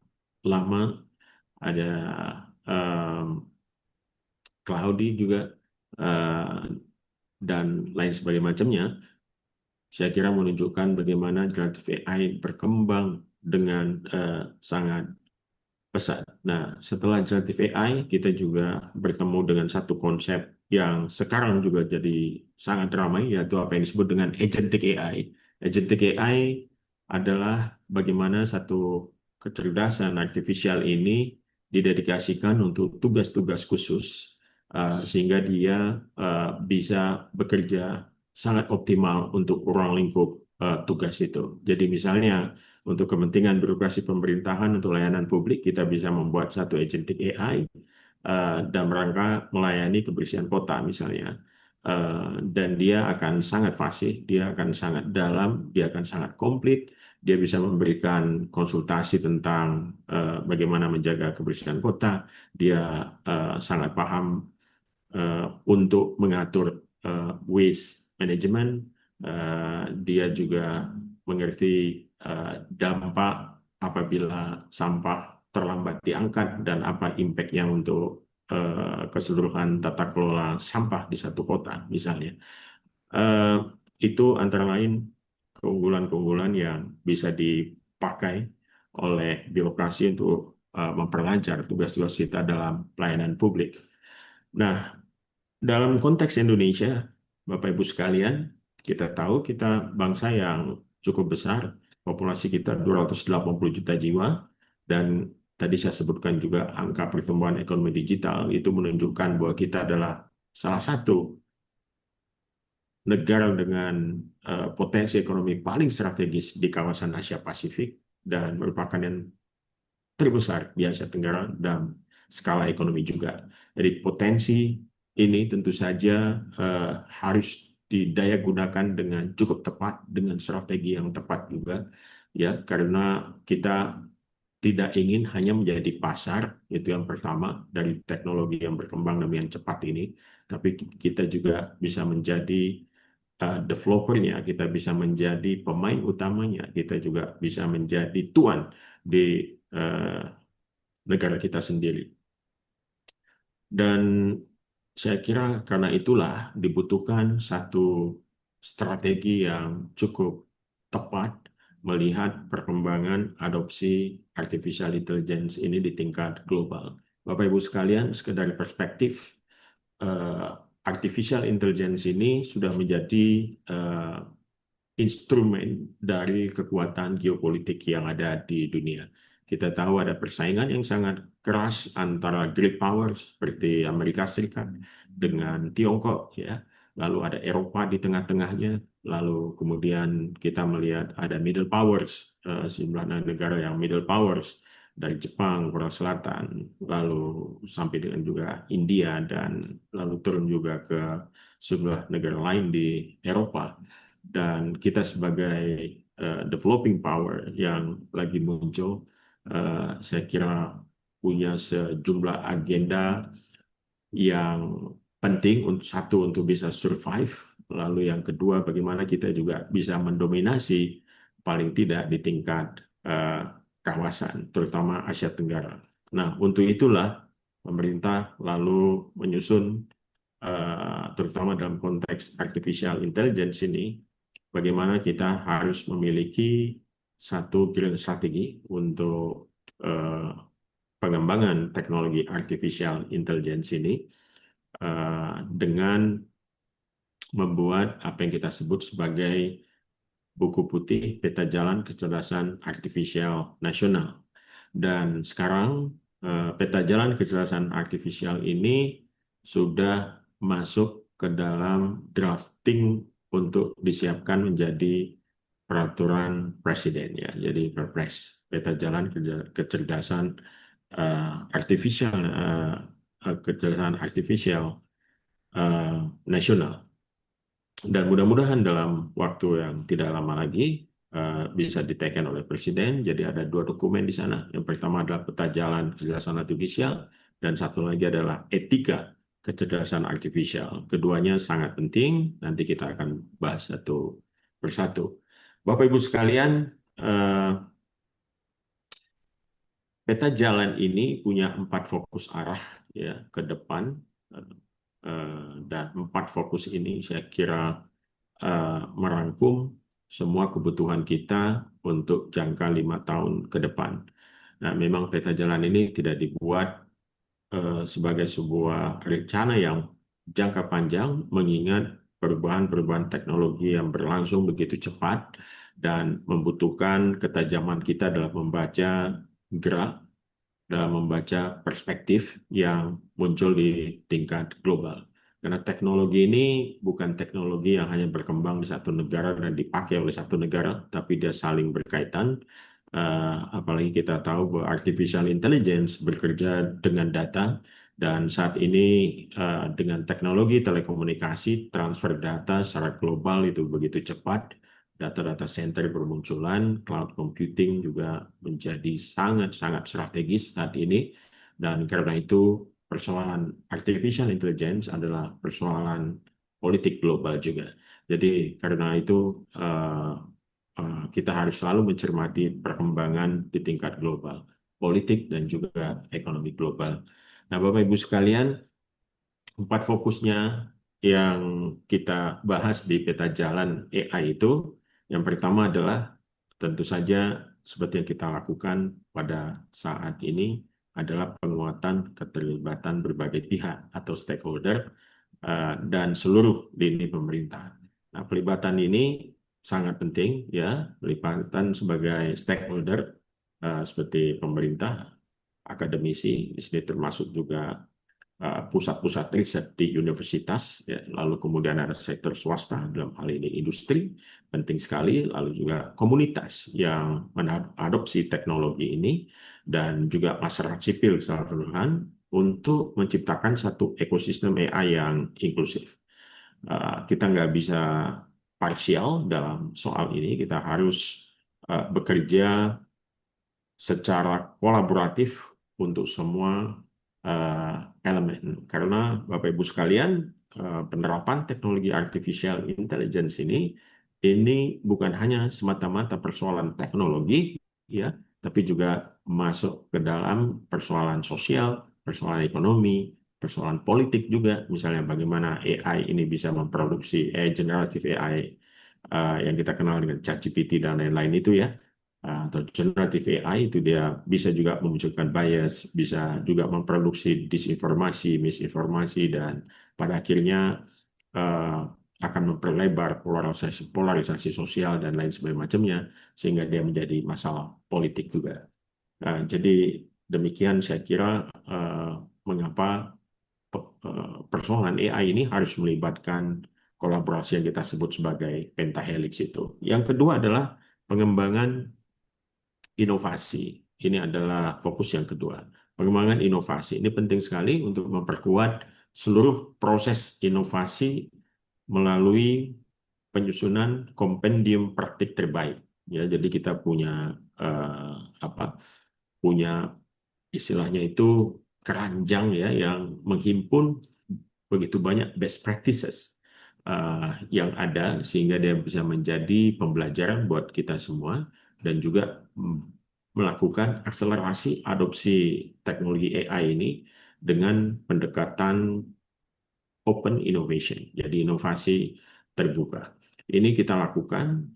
Llama, ada Cloudy juga, dan lain sebagainya macamnya. Saya kira menunjukkan bagaimana generative AI berkembang dengan sangat pesat. Nah, setelah generative AI, kita juga bertemu dengan satu konsep yang sekarang juga jadi sangat ramai, yaitu apa yang disebut dengan agentic AI. Agentic AI adalah bagaimana satu kecerdasan artifisial ini didedikasikan untuk tugas-tugas khusus, sehingga dia bisa bekerja sangat optimal untuk ruang lingkup tugas itu. Jadi misalnya, untuk kepentingan birokrasi pemerintahan untuk layanan publik, kita bisa membuat satu agentic AI dalam rangka melayani kebersihan kota misalnya. Dan dia akan sangat fasih, dia akan sangat dalam, dia akan sangat komplit, dia bisa memberikan konsultasi tentang bagaimana menjaga kebersihan kota, dia sangat paham untuk mengatur waste management, dia juga mengerti dampak apabila sampah terlambat diangkat dan apa impactnya untuk keseluruhan tata kelola sampah di satu kota misalnya. Itu antara lain keunggulan-keunggulan yang bisa dipakai oleh birokrasi untuk memperlancar tugas-tugas kita dalam pelayanan publik. Nah, dalam konteks Indonesia, Bapak Ibu sekalian, kita tahu kita bangsa yang cukup besar, populasi kita 280 juta jiwa, dan tadi saya sebutkan juga angka pertumbuhan ekonomi digital itu menunjukkan bahwa kita adalah salah satu negara dengan potensi ekonomi paling strategis di kawasan Asia Pasifik dan merupakan yang terbesar di Asia Tenggara dan skala ekonomi juga. Jadi potensi ini tentu saja harus didaya gunakan dengan cukup tepat, dengan strategi yang tepat juga, ya, karena kita tidak ingin hanya menjadi pasar, itu yang pertama, dari teknologi yang berkembang demikian cepat ini, tapi kita juga bisa menjadi developernya, kita bisa menjadi pemain utamanya, kita juga bisa menjadi tuan di negara kita sendiri. Dan saya kira karena itulah dibutuhkan satu strategi yang cukup tepat melihat perkembangan adopsi artificial intelligence ini di tingkat global. Bapak Ibu sekalian, sekedar perspektif, artificial intelligence ini sudah menjadi instrumen dari kekuatan geopolitik yang ada di dunia. Kita tahu ada persaingan yang sangat keras antara great powers seperti Amerika Serikat dengan Tiongkok, ya. Lalu ada Eropa di tengah-tengahnya. Lalu kemudian kita melihat ada middle powers, sejumlah negara yang middle powers dari Jepang, Korea Selatan, lalu sampai dengan juga India dan lalu turun juga ke sejumlah negara lain di Eropa. Dan kita sebagai developing power yang lagi muncul, saya kira punya sejumlah agenda yang penting untuk bisa survive, lalu yang kedua bagaimana kita juga bisa mendominasi paling tidak di tingkat kawasan, terutama Asia Tenggara. Nah, untuk itulah pemerintah lalu menyusun, terutama dalam konteks artificial intelligence ini, bagaimana kita harus memiliki satu grand strategi untuk pengembangan teknologi artificial intelligence ini dengan membuat apa yang kita sebut sebagai buku putih peta jalan kecerdasan artifisial nasional. Dan sekarang peta jalan kecerdasan artifisial ini sudah masuk ke dalam drafting untuk disiapkan menjadi peraturan presiden, ya, jadi Perpres, peta jalan kecerdasan kecerdasan artifisial nasional. Dan mudah-mudahan dalam waktu yang tidak lama lagi bisa diteken oleh presiden. Jadi ada dua dokumen di sana. Yang pertama adalah peta jalan kecerdasan artifisial dan satu lagi adalah etika kecerdasan artifisial. Keduanya sangat penting. Nanti kita akan bahas satu persatu. Bapak Ibu sekalian, peta jalan ini punya 4 fokus arah, ya, ke depan, dan 4 fokus ini saya kira merangkum semua kebutuhan kita untuk jangka 5 tahun ke depan. Nah, memang peta jalan ini tidak dibuat sebagai sebuah rencana yang jangka panjang, mengingat perubahan-perubahan teknologi yang berlangsung begitu cepat dan membutuhkan ketajaman kita dalam membaca gerak, dalam membaca perspektif yang muncul di tingkat global. Karena teknologi ini bukan teknologi yang hanya berkembang di satu negara dan dipakai oleh satu negara, tapi dia saling berkaitan. Apalagi kita tahu bahwa artificial intelligence bekerja dengan data, dan saat ini dengan teknologi telekomunikasi, transfer data secara global itu begitu cepat, data-data center bermunculan, cloud computing juga menjadi sangat-sangat strategis saat ini, dan karena itu persoalan artificial intelligence adalah persoalan politik global juga. Jadi karena itu kita harus selalu mencermati perkembangan di tingkat global, politik dan juga ekonomi global. Nah, Bapak Ibu sekalian, 4 fokusnya yang kita bahas di peta jalan AI itu, yang pertama adalah tentu saja seperti yang kita lakukan pada saat ini adalah penguatan keterlibatan berbagai pihak atau stakeholder dan seluruh lini pemerintah. Nah, pelibatan ini sangat penting ya, pelibatan sebagai stakeholder seperti pemerintah, akademisi, di sini termasuk juga pusat-pusat riset di universitas, ya, lalu kemudian ada sektor swasta, dalam hal ini industri, penting sekali, lalu juga komunitas yang mengadopsi teknologi ini, dan juga masyarakat sipil secara keseluruhan untuk menciptakan satu ekosistem AI yang inklusif. Kita nggak bisa parsial dalam soal ini, kita harus bekerja secara kolaboratif untuk semua elemen. Karena Bapak Ibu sekalian, penerapan teknologi artificial intelligence ini bukan hanya semata-mata persoalan teknologi, ya, tapi juga masuk ke dalam persoalan sosial, persoalan ekonomi, persoalan politik juga. Misalnya bagaimana AI ini bisa memproduksi generative AI yang kita kenal dengan ChatGPT dan lain-lain itu ya, atau generative AI itu dia bisa juga memunculkan bias, bisa juga memproduksi disinformasi, misinformasi, dan pada akhirnya akan memperlebar polarisasi sosial dan lain sebagainya, sehingga dia menjadi masalah politik juga. Jadi demikian saya kira mengapa persoalan AI ini harus melibatkan kolaborasi yang kita sebut sebagai pentahelix itu. Yang kedua adalah pengembangan inovasi. Ini adalah fokus yang kedua. Pengembangan inovasi ini penting sekali untuk memperkuat seluruh proses inovasi melalui penyusunan kompendium praktik terbaik. Ya, jadi kita punya punya istilahnya itu keranjang ya yang menghimpun begitu banyak best practices yang ada sehingga dia bisa menjadi pembelajaran buat kita semua dan juga melakukan akselerasi adopsi teknologi AI ini dengan pendekatan open innovation, jadi inovasi terbuka. Ini kita lakukan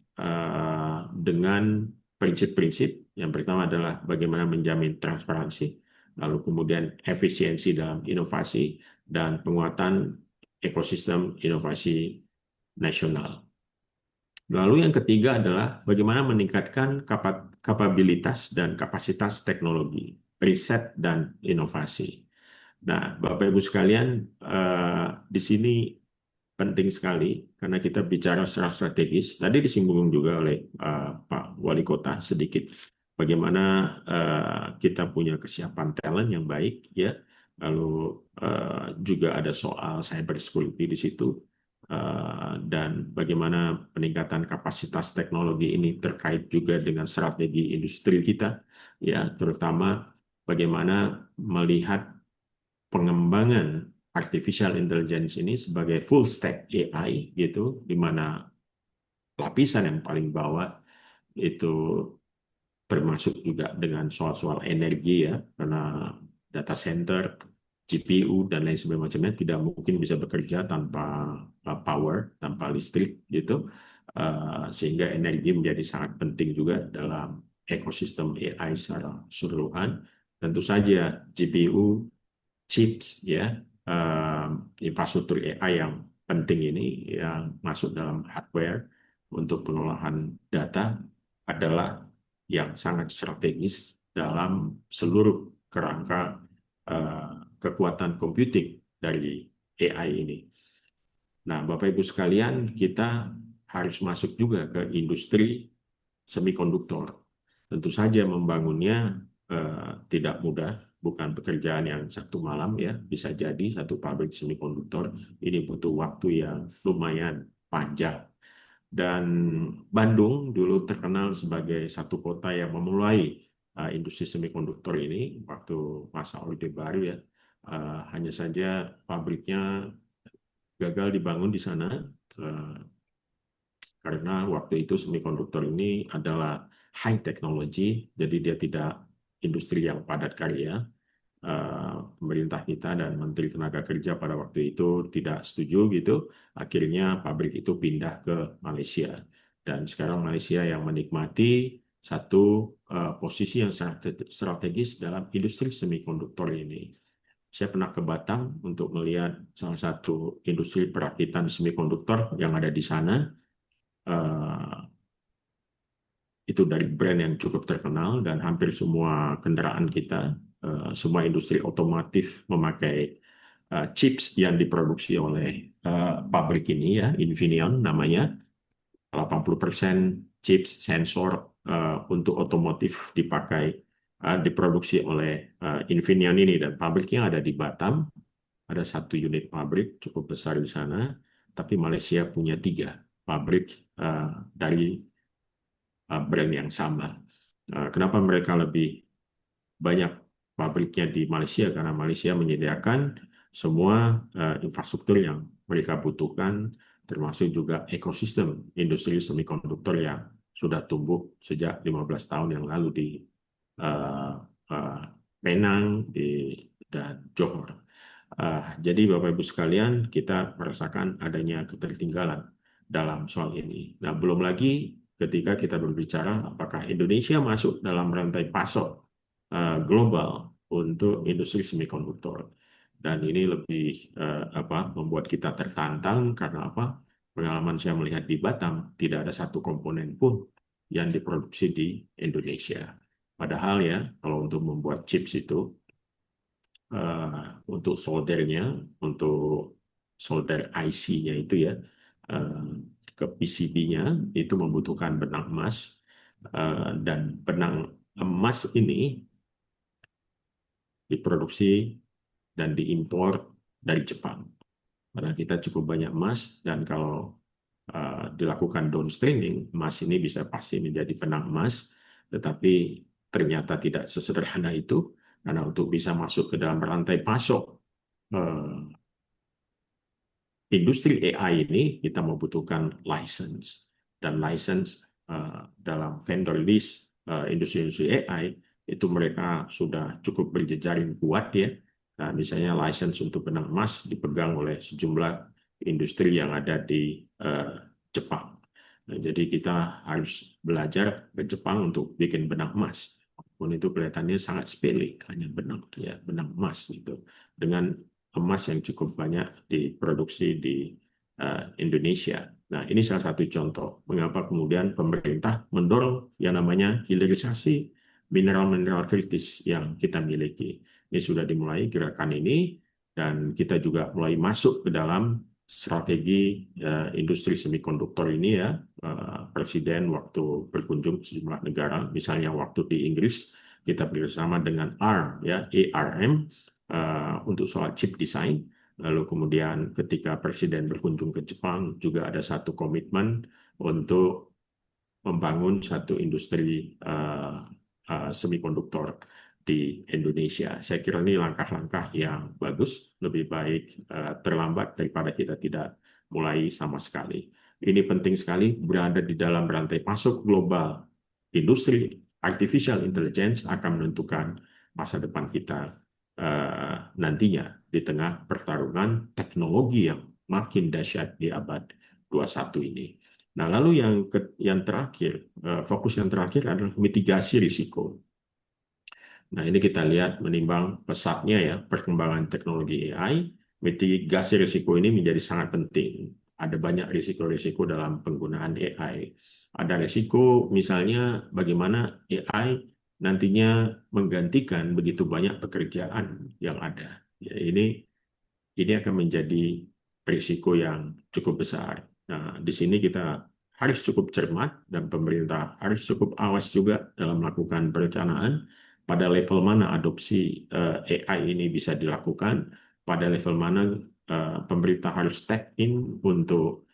dengan prinsip-prinsip. Yang pertama adalah bagaimana menjamin transparansi, lalu kemudian efisiensi dalam inovasi, dan penguatan ekosistem inovasi nasional. Lalu yang ketiga adalah bagaimana meningkatkan kapabilitas dan kapasitas teknologi, riset dan inovasi. Nah, Bapak Ibu sekalian, di sini penting sekali karena kita bicara secara strategis. Tadi disinggung juga oleh Pak Wali Kota sedikit bagaimana kita punya kesiapan talent yang baik, ya. Lalu juga ada soal cyber security di situ. Dan bagaimana peningkatan kapasitas teknologi ini terkait juga dengan strategi industri kita, ya, terutama bagaimana melihat pengembangan artificial intelligence ini sebagai full stack AI gitu, di mana lapisan yang paling bawah itu termasuk juga dengan soal-soal energi ya, karena data center, GPU dan lain sebagainya tidak mungkin bisa bekerja tanpa power, tanpa listrik gitu, sehingga energi menjadi sangat penting juga dalam ekosistem AI secara keseluruhan. Tentu saja GPU, chips ya, infrastruktur AI yang penting ini yang masuk dalam hardware untuk pengolahan data adalah yang sangat strategis dalam seluruh kerangka kekuatan computing dari AI ini. Nah, Bapak Ibu sekalian, kita harus masuk juga ke industri semikonduktor. Tentu saja membangunnya tidak mudah, bukan pekerjaan yang satu malam ya. Bisa jadi satu pabrik semikonduktor ini butuh waktu yang lumayan panjang. Dan Bandung dulu terkenal sebagai satu kota yang memulai industri semikonduktor ini waktu masa Orde Baru ya. Hanya saja pabriknya gagal dibangun di sana karena waktu itu semikonduktor ini adalah high technology, jadi dia tidak industri yang padat karya. Pemerintah kita dan Menteri Tenaga Kerja pada waktu itu tidak setuju gitu. Akhirnya pabrik itu pindah ke Malaysia. Dan sekarang Malaysia yang menikmati satu posisi yang sangat strategis dalam industri semikonduktor ini. Saya pernah ke Batam untuk melihat salah satu industri perakitan semikonduktor yang ada di sana. Itu dari brand yang cukup terkenal dan hampir semua kendaraan kita, semua industri otomotif memakai chips yang diproduksi oleh pabrik ini ya, Infineon namanya. 80% chips sensor untuk otomotif diproduksi oleh Infineon ini, dan pabriknya ada di Batam. Ada satu unit pabrik cukup besar di sana, tapi Malaysia punya 3 pabrik dari brand yang sama. Kenapa mereka lebih banyak pabriknya di Malaysia? Karena Malaysia menyediakan semua infrastruktur yang mereka butuhkan, termasuk juga ekosistem industri semikonduktor yang sudah tumbuh sejak 15 tahun yang lalu di Penang dan Johor. Jadi Bapak Ibu sekalian, kita merasakan adanya ketertinggalan dalam soal ini. Nah, belum lagi ketika kita berbicara apakah Indonesia masuk dalam rantai pasok global untuk industri semikonduktor. Dan ini lebih membuat kita tertantang karena apa? Pengalaman saya melihat di Batam, tidak ada satu komponen pun yang diproduksi di Indonesia. Padahal ya, kalau untuk membuat chips itu, untuk soldernya, untuk solder IC-nya itu ya, ke PCB-nya itu membutuhkan benang emas, dan benang emas ini diproduksi dan diimpor dari Jepang. Karena kita cukup banyak emas, dan kalau dilakukan downstreaming, emas ini bisa pasti menjadi benang emas, tetapi ternyata tidak sesederhana itu, karena untuk bisa masuk ke dalam rantai pasok industri AI ini, kita membutuhkan license. Dan license dalam vendor list industri-industri AI, itu mereka sudah cukup berjejaring kuat ya. Nah, misalnya license untuk benang emas dipegang oleh sejumlah industri yang ada di Jepang. Nah, jadi kita harus belajar ke Jepang untuk bikin benang emas. Walaupun itu kelihatannya sangat sepele, hanya benang emas gitu. Dengan emas yang cukup banyak diproduksi di Indonesia. Nah, ini salah satu contoh mengapa kemudian pemerintah mendorong yang namanya hilirisasi mineral-mineral kritis yang kita miliki. Ini sudah dimulai gerakan ini, dan kita juga mulai masuk ke dalam strategi industri semikonduktor ini ya. Presiden waktu berkunjung ke sejumlah negara, misalnya waktu di Inggris, kita bersama dengan ARM ya, ARM, untuk soal chip design. Lalu kemudian ketika Presiden berkunjung ke Jepang, juga ada satu komitmen untuk membangun satu industri semikonduktor di Indonesia. Saya kira ini langkah-langkah yang bagus, lebih baik terlambat daripada kita tidak mulai sama sekali. Ini penting sekali, berada di dalam rantai pasok global. Industri artificial intelligence akan menentukan masa depan kita nantinya di tengah pertarungan teknologi yang makin dahsyat di abad 21 ini. Nah, lalu yang terakhir, fokus yang terakhir adalah mitigasi risiko. Nah, ini kita lihat menimbang pesatnya ya perkembangan teknologi AI, mitigasi risiko ini menjadi sangat penting. Ada banyak risiko-risiko dalam penggunaan AI. Ada risiko misalnya bagaimana AI nantinya menggantikan begitu banyak pekerjaan yang ada. Ya, ini akan menjadi risiko yang cukup besar. Nah, di sini kita harus cukup cermat dan pemerintah harus cukup awas juga dalam melakukan perencanaan pada level mana adopsi AI ini bisa dilakukan, pada level mana pemerintah harus step in untuk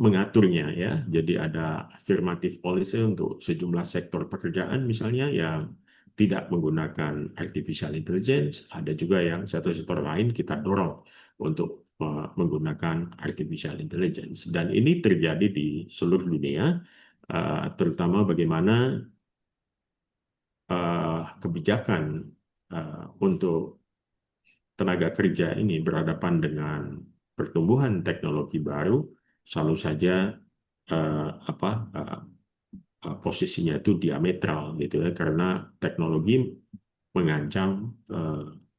mengaturnya ya. Jadi ada affirmative policy untuk sejumlah sektor pekerjaan misalnya yang tidak menggunakan artificial intelligence. Ada juga yang satu sektor lain kita dorong untuk menggunakan artificial intelligence. Dan ini terjadi di seluruh dunia, terutama bagaimana kebijakan untuk tenaga kerja ini berhadapan dengan pertumbuhan teknologi baru, selalu saja posisinya itu diametral gitu ya, karena teknologi mengancam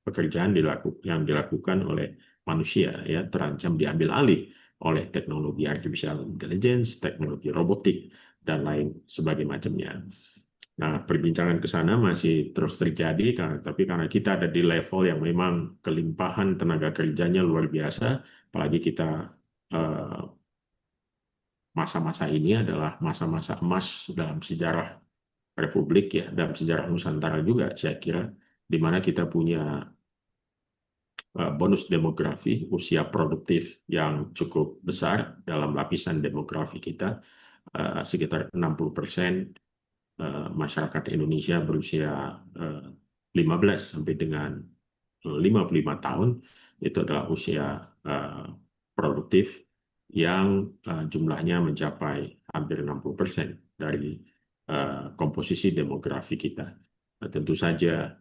pekerjaan yang dilakukan oleh manusia ya, terancam diambil alih oleh teknologi artificial intelligence, teknologi robotik dan lain sebagainya macamnya. Nah, perbincangan ke sana masih terus terjadi, tapi karena kita ada di level yang memang kelimpahan tenaga kerjanya luar biasa, apalagi kita masa-masa ini adalah masa-masa emas dalam sejarah Republik ya, dalam sejarah Nusantara juga saya kira, di mana kita punya bonus demografi, usia produktif yang cukup besar dalam lapisan demografi kita, sekitar 60% masyarakat Indonesia berusia 15 sampai dengan 55 tahun, itu adalah usia produktif yang jumlahnya mencapai hampir 60% dari komposisi demografi kita. Nah, tentu saja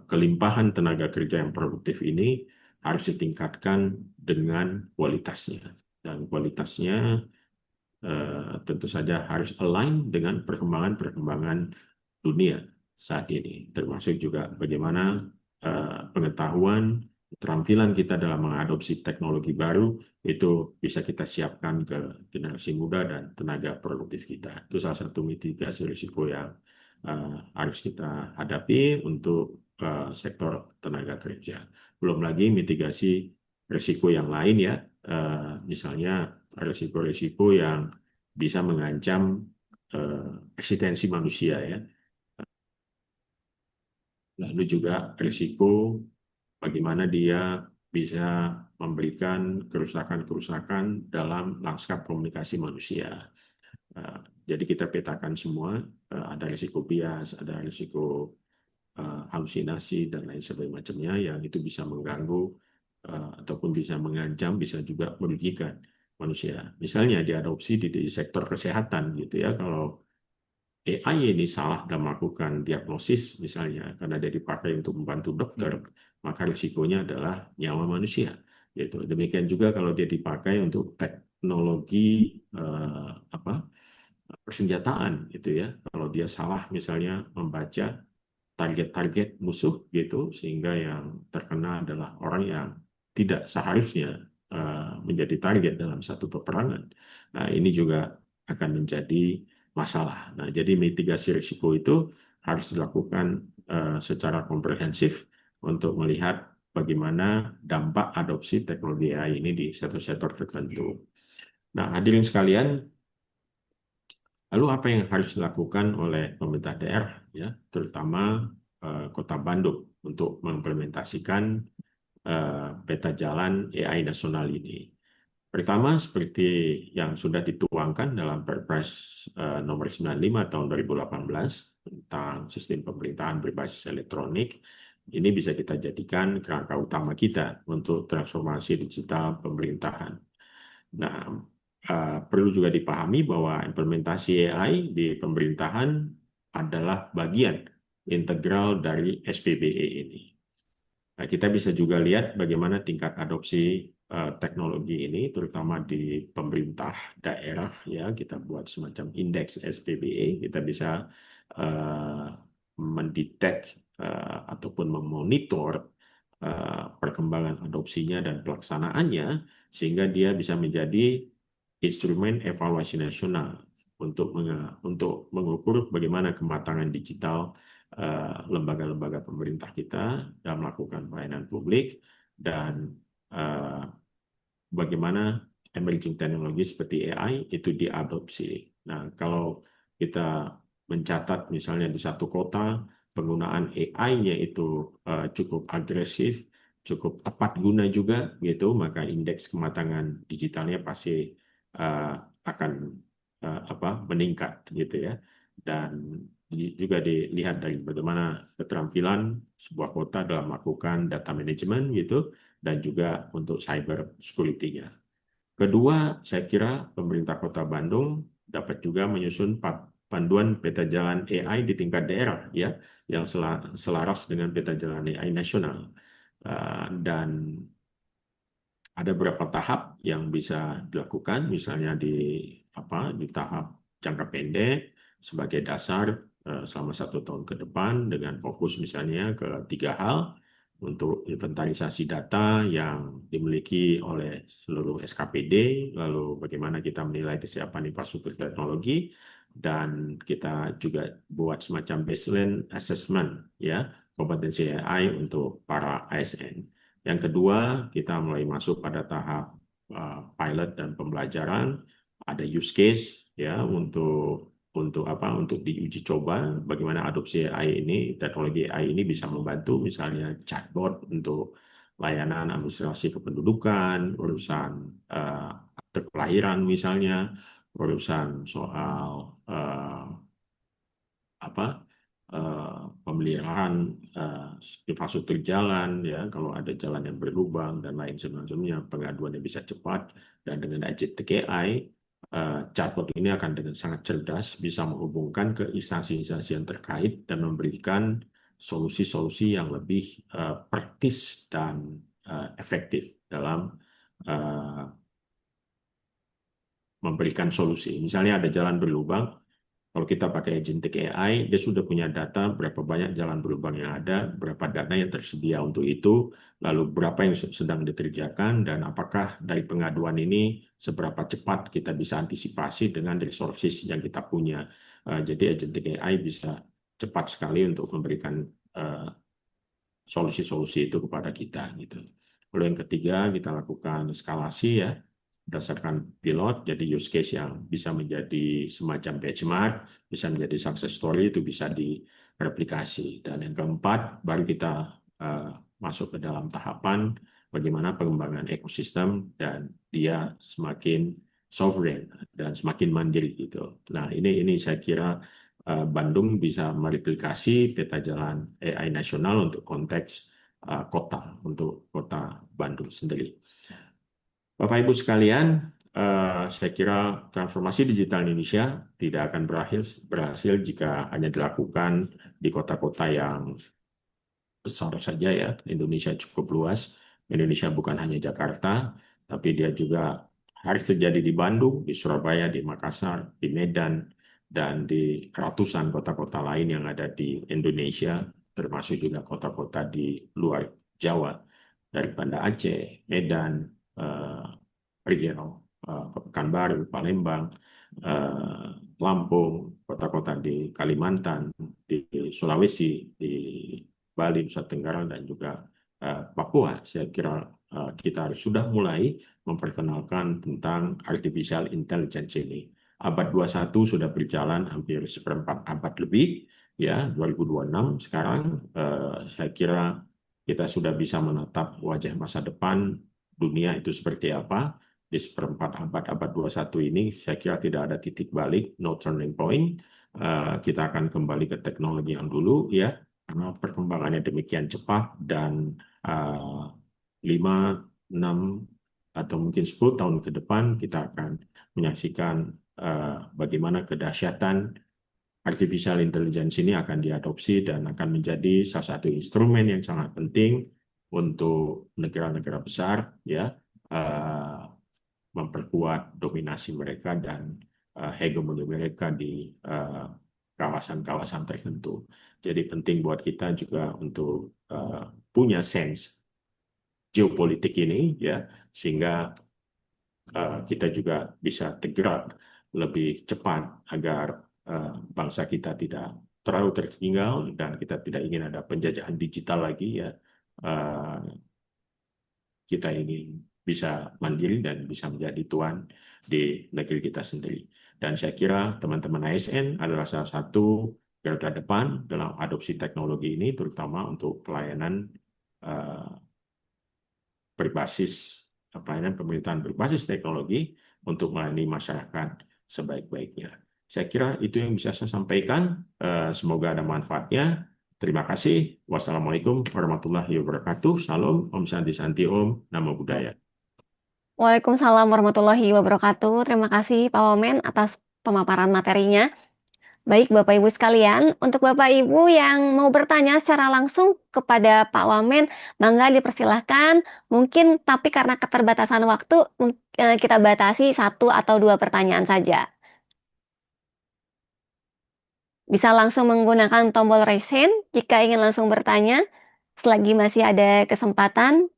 kelimpahan tenaga kerja yang produktif ini harus ditingkatkan dengan kualitasnya. Dan kualitasnya tentu saja harus align dengan perkembangan-perkembangan dunia saat ini, termasuk juga bagaimana pengetahuan, keterampilan kita dalam mengadopsi teknologi baru itu bisa kita siapkan ke generasi muda dan tenaga produktif kita. Itu salah satu mitigasi risiko yang harus kita hadapi untuk sektor tenaga kerja. Belum lagi mitigasi risiko yang lain ya, misalnya risiko-risiko yang bisa mengancam eksistensi manusia ya. Lalu juga risiko bagaimana dia bisa memberikan kerusakan-kerusakan dalam lanskap komunikasi manusia. Jadi kita petakan semua, ada risiko bias, ada risiko halusinasi dan lain sebagainya macamnya yang itu bisa mengganggu ataupun bisa mengancam, bisa juga merugikan manusia. Misalnya diadopsi di sektor kesehatan gitu ya, kalau AI ini salah dalam melakukan diagnosis misalnya karena dia dipakai untuk membantu dokter, maka risikonya adalah nyawa manusia. Gitu. Demikian juga kalau dia dipakai untuk teknologi persenjataan gitu ya. Kalau dia salah misalnya membaca target-target musuh gitu, sehingga yang terkena adalah orang yang tidak seharusnya menjadi target dalam satu peperangan. Nah, ini juga akan menjadi masalah. Nah, jadi mitigasi risiko itu harus dilakukan secara komprehensif untuk melihat bagaimana dampak adopsi teknologi AI ini di satu sektor tertentu. Nah, hadirin sekalian, lalu apa yang harus dilakukan oleh pemerintah daerah, ya, terutama Kota Bandung untuk mengimplementasikan peta jalan AI nasional ini? Pertama, seperti yang sudah dituangkan dalam Perpres nomor 95 tahun 2018 tentang sistem pemerintahan berbasis elektronik, ini bisa kita jadikan kerangka utama kita untuk transformasi digital pemerintahan. Nah, perlu juga dipahami bahwa implementasi AI di pemerintahan adalah bagian integral dari SPBE ini. Nah, kita bisa juga lihat bagaimana tingkat adopsi teknologi ini, terutama di pemerintah daerah. Ya, kita buat semacam indeks SPBE. Kita bisa mendetek ataupun memonitor perkembangan adopsinya dan pelaksanaannya, sehingga dia bisa menjadi instrumen evaluasi nasional untuk mengukur bagaimana kematangan digital lembaga-lembaga pemerintah kita dalam melakukan pelayanan publik dan bagaimana emerging teknologi seperti AI itu diadopsi. Nah, kalau kita mencatat misalnya di satu kota penggunaan AI-nya itu cukup agresif, cukup tepat guna juga gitu, maka indeks kematangan digitalnya pasti akan meningkat gitu ya. Dan juga dilihat dari bagaimana keterampilan sebuah kota dalam melakukan data management gitu, dan juga untuk cyber security-nya. Kedua, saya kira pemerintah Kota Bandung dapat juga menyusun panduan peta jalan AI di tingkat daerah ya, yang selaras dengan peta jalan AI nasional. Dan ada beberapa tahap yang bisa dilakukan, misalnya di tahap jangka pendek sebagai dasar selama 1 tahun ke depan dengan fokus misalnya ke 3 hal untuk inventarisasi data yang dimiliki oleh seluruh SKPD, lalu bagaimana kita menilai kesiapan infrastruktur teknologi, dan kita juga buat semacam baseline assessment ya kompetensi AI untuk para ASN. Yang kedua, kita mulai masuk pada tahap pilot dan pembelajaran. Ada use case ya untuk diuji coba bagaimana adopsi AI ini, teknologi AI ini bisa membantu, misalnya chatbot untuk layanan administrasi kependudukan, urusan akte kelahiran misalnya, urusan soal pemeliharaan infrastruktur jalan ya, kalau ada jalan yang berlubang dan lain sebagainya, pengaduannya bisa cepat. Dan dengan agentic AI, chatbot ini akan dengan sangat cerdas bisa menghubungkan ke instansi-instansi yang terkait dan memberikan solusi-solusi yang lebih praktis dan efektif dalam memberikan solusi. Misalnya ada jalan berlubang, kalau kita pakai agentic AI, dia sudah punya data berapa banyak jalan berlubang yang ada, berapa dana yang tersedia untuk itu, lalu berapa yang sedang dikerjakan, dan apakah dari pengaduan ini seberapa cepat kita bisa antisipasi dengan resources yang kita punya. Jadi agentic AI bisa cepat sekali untuk memberikan solusi-solusi itu kepada kita gitu. Lalu yang ketiga, kita lakukan eskalasi ya, berdasarkan pilot, jadi use case yang bisa menjadi semacam benchmark, bisa menjadi success story, itu bisa direplikasi. Dan yang keempat, baru kita masuk ke dalam tahapan bagaimana pengembangan ekosistem dan dia semakin sovereign dan semakin mandiri gitu. Nah, ini saya kira Bandung bisa mereplikasi peta jalan AI nasional untuk konteks kota, untuk kota Bandung sendiri. Bapak Ibu sekalian, saya kira transformasi digital Indonesia tidak akan berhasil jika hanya dilakukan di kota-kota yang besar saja ya. Indonesia cukup luas. Indonesia bukan hanya Jakarta, tapi dia juga harus terjadi di Bandung, di Surabaya, di Makassar, di Medan, dan di ratusan kota-kota lain yang ada di Indonesia, termasuk juga kota-kota di luar Jawa, dari Banda Aceh, Medan, Riau, Pekanbaru, Palembang, Lampung, kota-kota di Kalimantan, di Sulawesi, di Bali, Nusa Tenggara, dan juga Papua. Saya kira kita sudah mulai memperkenalkan tentang artificial intelligence ini. Abad 21 sudah berjalan hampir seperempat abad lebih, ya 2026 sekarang. Saya kira kita sudah bisa menatap wajah masa depan dunia itu seperti apa. Di seperempat abad 21 ini, saya kira tidak ada titik balik, no turning point. Kita akan kembali ke teknologi yang dulu, ya, karena perkembangannya demikian cepat, dan 5, 6, atau mungkin 10 tahun ke depan, kita akan menyaksikan bagaimana kedahsyatan artificial intelligence ini akan diadopsi dan akan menjadi salah satu instrumen yang sangat penting untuk negara-negara besar, ya, memperkuat dominasi mereka dan hegemoni mereka di kawasan-kawasan tertentu. Jadi penting buat kita juga untuk punya sense geopolitik ini, ya, sehingga kita juga bisa tergerak lebih cepat agar bangsa kita tidak terlalu tertinggal dan kita tidak ingin ada penjajahan digital lagi, ya. Kita ingin bisa mandiri dan bisa menjadi tuan di negeri kita sendiri. Dan saya kira teman-teman ASN adalah salah satu garda depan dalam adopsi teknologi ini, terutama untuk pelayanan pelayanan pemerintahan berbasis teknologi untuk melayani masyarakat sebaik-baiknya. Saya kira itu yang bisa saya sampaikan. Semoga ada manfaatnya. Terima kasih. Wassalamualaikum warahmatullahi wabarakatuh. Salam, Om Santi Santi Om, Namo Buddhaya.
Waalaikumsalam warahmatullahi wabarakatuh. Terima kasih Pak Wamen atas pemaparan materinya. Baik Bapak Ibu sekalian, untuk Bapak Ibu yang mau bertanya secara langsung kepada Pak Wamen, mangga dipersilahkan. Mungkin tapi karena keterbatasan waktu, kita batasi 1 atau 2 pertanyaan saja. Bisa langsung menggunakan tombol raise hand jika ingin langsung bertanya, selagi masih ada kesempatan.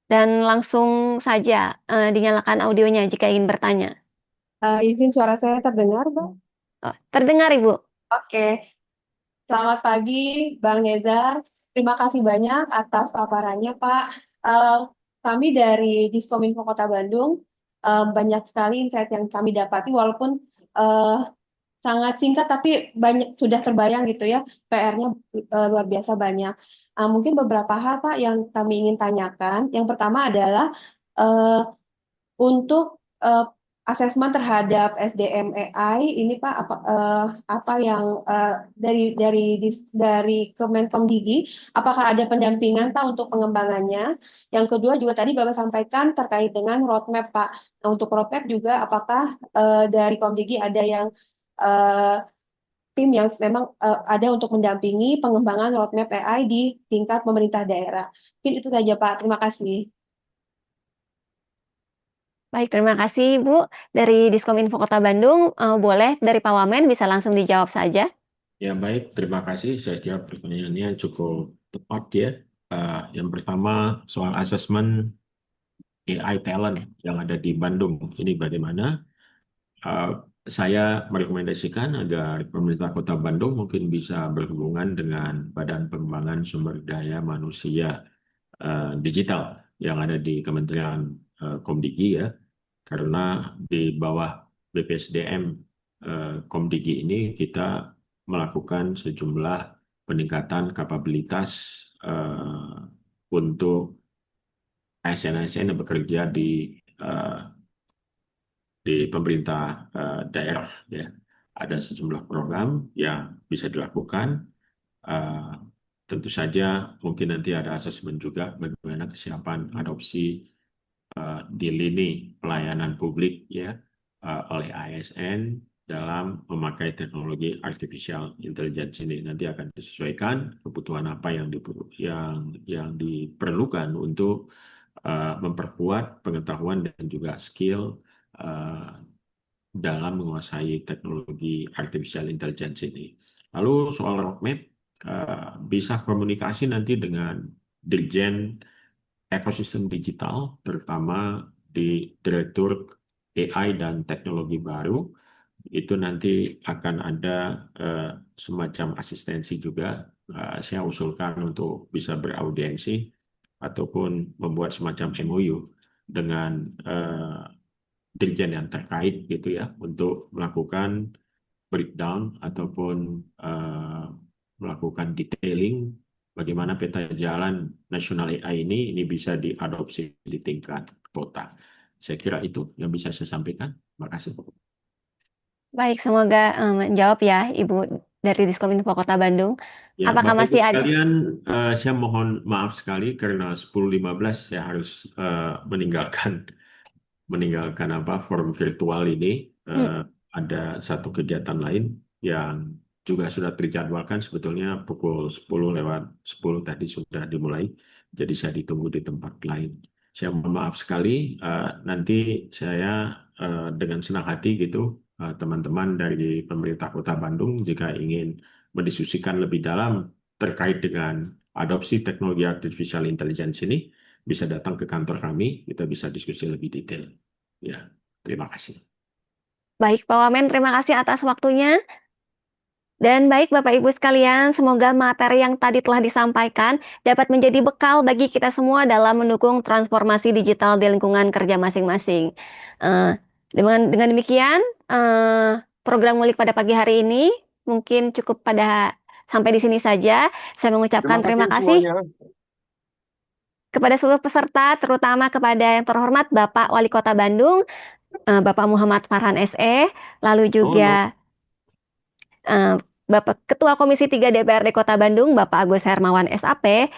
Dan langsung saja dinyalakan audionya jika ingin bertanya.
Izin suara saya terdengar, Mbak?
Oh, terdengar Ibu.
Oke, selamat pagi Bang Nezar. Terima kasih banyak atas paparannya, Pak. Eh, Kami dari Diskominfo Kota Bandung banyak sekali insight yang kami dapati, walaupun eh, sangat singkat tapi banyak sudah terbayang gitu ya, PR-nya luar biasa banyak. Mungkin beberapa hal, Pak, yang kami ingin tanyakan. Yang pertama adalah eh, untuk asesmen terhadap SDM AI ini Pak, apa yang dari Kemenkomdigi, apakah ada pendampingan Pak untuk pengembangannya? Yang kedua juga tadi Bapak sampaikan terkait dengan roadmap Pak. Nah, untuk roadmap juga apakah dari Komdigi ada yang eh, tim yang memang ada untuk mendampingi pengembangan roadmap AI di tingkat pemerintah daerah? Mungkin itu saja Pak. Terima kasih.
Baik, terima kasih Bu. Dari Diskominfo Kota Bandung, boleh dari Pak Wamen bisa langsung dijawab saja.
Ya baik, terima kasih. Saya kira pertanyaannya cukup tepat ya. Yang pertama soal asesmen AI talent yang ada di Bandung. Ini bagaimana? Uh, saya merekomendasikan agar pemerintah Kota Bandung mungkin bisa berhubungan dengan Badan Pengembangan Sumber Daya Manusia Digital yang ada di Kementerian Komdigi ya, karena di bawah BPSDM Komdigi ini kita melakukan sejumlah peningkatan kapabilitas untuk ASN-ASN yang bekerja di pemerintah daerah ya. Ada sejumlah program yang bisa dilakukan. Tentu saja mungkin nanti ada asesmen juga bagaimana kesiapan adopsi di lini pelayanan publik ya oleh ASN dalam memakai teknologi artificial intelligence ini. Nanti akan disesuaikan kebutuhan apa yang diperlukan untuk memperkuat pengetahuan dan juga skill dalam menguasai teknologi artificial intelligence ini. Lalu soal roadmap, bisa komunikasi nanti dengan Dirjen Ekosistem Digital, terutama di Direktur AI dan Teknologi Baru. Itu nanti akan ada semacam asistensi juga. Saya usulkan untuk bisa beraudiensi ataupun membuat semacam MOU dengan dirjen yang terkait gitu ya untuk melakukan breakdown ataupun melakukan detailing bagaimana peta jalan nasional AI ini bisa diadopsi di tingkat kota. Saya kira itu yang bisa saya sampaikan. Terima kasih.
Baik, semoga menjawab ya Ibu dari Diskominfo Kota Bandung.
Ya,
Apakah
Bapak Ibu
masih ada?
sekalian, saya mohon maaf sekali karena 10.15 saya harus meninggalkan forum virtual ini. Ada satu kegiatan lain yang juga sudah terjadwalkan sebetulnya pukul 10:10 tadi sudah dimulai. Jadi saya ditunggu di tempat lain. Saya mohon maaf sekali. Nanti saya dengan senang hati gitu teman-teman dari pemerintah Kota Bandung jika ingin mendiskusikan lebih dalam terkait dengan adopsi teknologi artificial intelligence ini bisa datang ke kantor kami, kita bisa diskusi lebih detail. Ya, terima kasih.
Baik, Pak Wamen, terima kasih atas waktunya. Dan baik Bapak Ibu sekalian, semoga materi yang tadi telah disampaikan dapat menjadi bekal bagi kita semua dalam mendukung transformasi digital di lingkungan kerja masing-masing. Dengan demikian, program Ngulik pada pagi hari ini mungkin cukup sampai di sini saja. Saya mengucapkan terima kasih.
Semuanya.
kepada seluruh peserta, terutama kepada yang terhormat Bapak Wali Kota Bandung, Bapak Muhammad Farhan SE, lalu juga Bapak Ketua Komisi 3 DPRD Kota Bandung, Bapak Agus Hermawan SAP,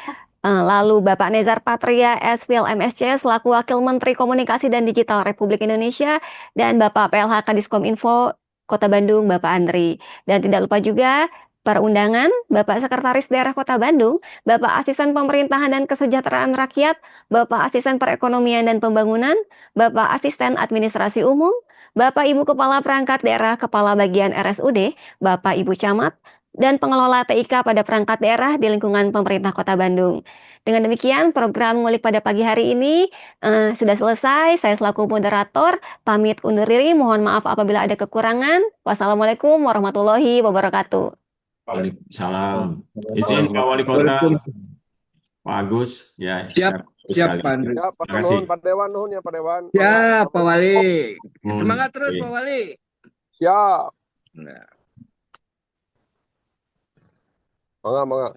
lalu Bapak Nezar Patria SFil MSC selaku Wakil Menteri Komunikasi dan Digital Republik Indonesia, dan Bapak PLH Kadiskominfo Kota Bandung, Bapak Andri. Dan tidak lupa juga para undangan, Bapak Sekretaris Daerah Kota Bandung, Bapak Asisten Pemerintahan dan Kesejahteraan Rakyat, Bapak Asisten Perekonomian dan Pembangunan, Bapak Asisten Administrasi Umum, Bapak Ibu Kepala Perangkat Daerah Kepala Bagian RSUD, Bapak Ibu Camat, dan pengelola TIK pada perangkat daerah di lingkungan pemerintah Kota Bandung. Dengan demikian, program ngulik pada pagi hari ini sudah selesai. Saya selaku moderator pamit undur diri. Mohon maaf apabila ada kekurangan. Wassalamualaikum warahmatullahi wabarakatuh.
Waalaikumsalam. Izin Pak Wali Kota, Pak Agus, ya.
Siap, siap Pak Andri.
Ya, Pak
Terima kasih.
Nuhun, Pak Dewan, Nuhun ya Pak Dewan.
Siap Pak Wali.
Nuhun.
Semangat terus
Oke.
Pak Wali.
Siap.
Nah.
Mangga, mangga.